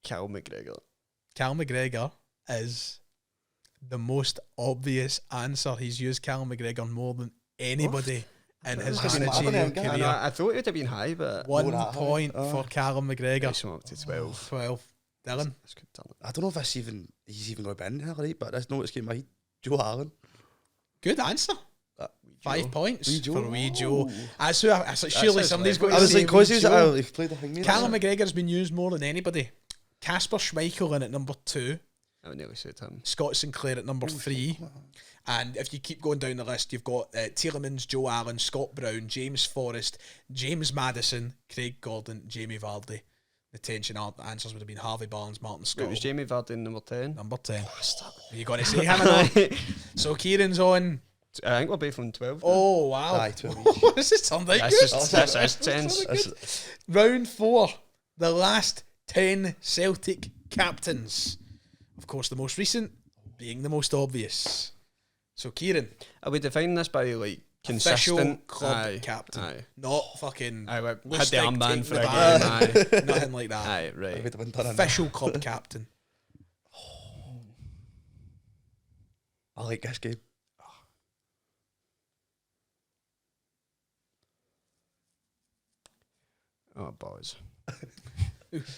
Cal McGregor. Cal McGregor is the most obvious answer. He's used Cal McGregor more than anybody in his That's been managerial happening, I, know, career. I thought it would have been high, but 1 More that point high. for Callum McGregor. nice one up to 12. 12. Dylan. That's good talent. I don't know if he's even going to be in there, right? But that's not what's getting my head. Joe Allen. Good answer. 5 points Wee Joe. for Wee Joe. Ooh. Surely says somebody's level. got I to was say like, cause Wee he's Joe. he played the thing. Callum McGregor has been used more than anybody. Casper Schmeichel in at number 2. I would nearly said him. Scott Sinclair at number 3. And if you keep going down the list, you've got Tielemans, Joe Allen, Scott Brown, James Forrest, James Maddison, Craig Gordon, Jamie Vardy. The tension answers would have been Harvey Barnes, Martin Scott. It was Jamie Vardy number 10. Number 10. Are you going to say him or not? So Kieran's on. I think we're both on 12. Oh, wow. Aye, 12 This is something This good. is tense. Round 4. The last 10 Celtic captains. Of course, the most recent being the most obvious. So, Kieran, Are we defining this by like official consistent club captain. Aye. Not fucking Aye, had the Lustig, armband take for the a bag. game. Aye. Nothing like that. Aye, I right. would have been done in Official club captain. I like this game. Oh, boys.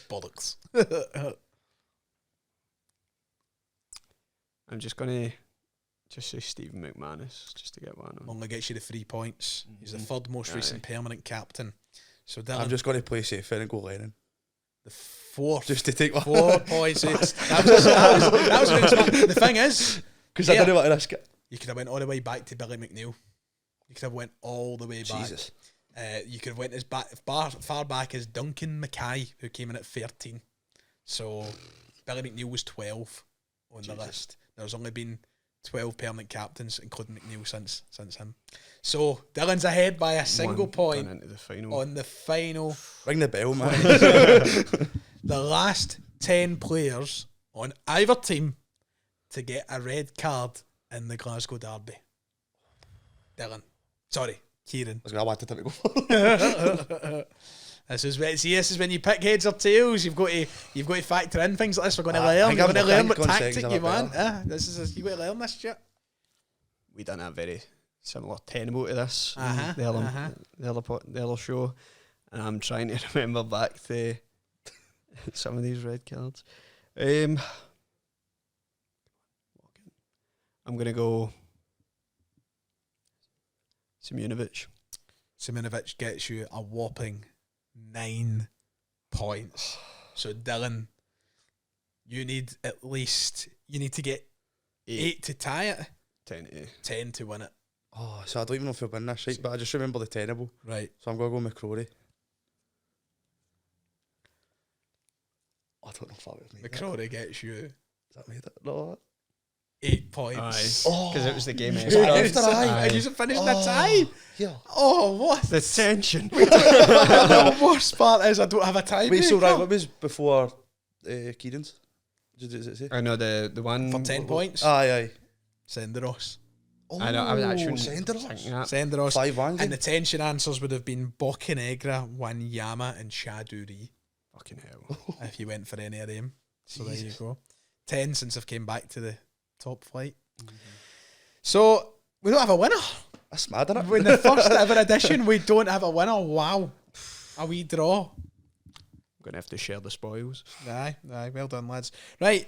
Bollocks. I'm just going to just say Stephen McManus just to get one on. Only gets you the 3 points. He's the third most recent permanent captain. So, Dylan, I'm just going to play safe and go Lennon. the fourth. Just to take one. 4 points. That was the thing is, Because Yeah. I didn't want to risk it. you could have went all the way back to Billy McNeil. You could have went all the way back. Jesus. You could have went as far back as Duncan Mackay, who came in at 13. So Billy McNeil was 12 on the list. There's only been 12 permanent captains, including McNeil since him. So Dylan's ahead by a single point into the final. on the final. Ring the bell, man. The last 10 players on either team to get a red card in the Glasgow Derby. Dylan. Sorry, Kieran. I wanted him to go. This is when you pick heads or tails. You've got to factor in things like this. We're going to I learn. think We're I'm going to learn what going tactic seconds you a bit want. You've got to learn this shit. We done a very similar tenable to this Uh-huh, the other show, and I'm trying to remember back to some of these red cards. I'm gonna go Simunovic. Simunovic gets you a whopping 9 points. So Dylan, you need to get 8 to tie it, 10 to win it. Oh, so I don't even know if he'll win this shit, but I just remember the tenable. Right. So I'm going to go McCrory. I don't know if that would have made McCrory gets you it. Has that made it? No. 8 points. Because it was the game Aye. after. And you finished in a tie. Yeah. Oh, what? The tension. The worst part is I don't have a tie. Wait, so right, what was before Kieran's? Does it say? I know the one For 10 points. Aye. Senderos. Oh, I know. I was actually Senderos. thinking that. Senderos. 5-1. And the tension answers would have been Bocanegra, Wanyama, and Shaduri Fucking hell. if you went for any of them. So there you go. 10 since I've came back to the top flight. So we don't have a winner. That's mad, isn't In it? the first ever edition, we don't have a winner. Wow. A wee draw. I'm gonna have to share the spoils. Aye, well done, lads. Right,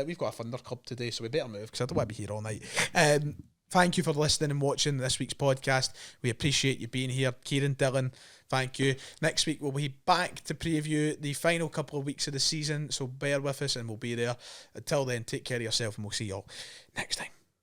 we've got a Thunder Club today, so we better move because I don't want to be here all night. Thank you for listening and watching this week's podcast. We appreciate you being here. Kieran, Dylan, thank you. Next week we'll be back to preview the final couple of weeks of the season, so bear with us and we'll be there. Until then, take care of yourself and we'll see you all next time.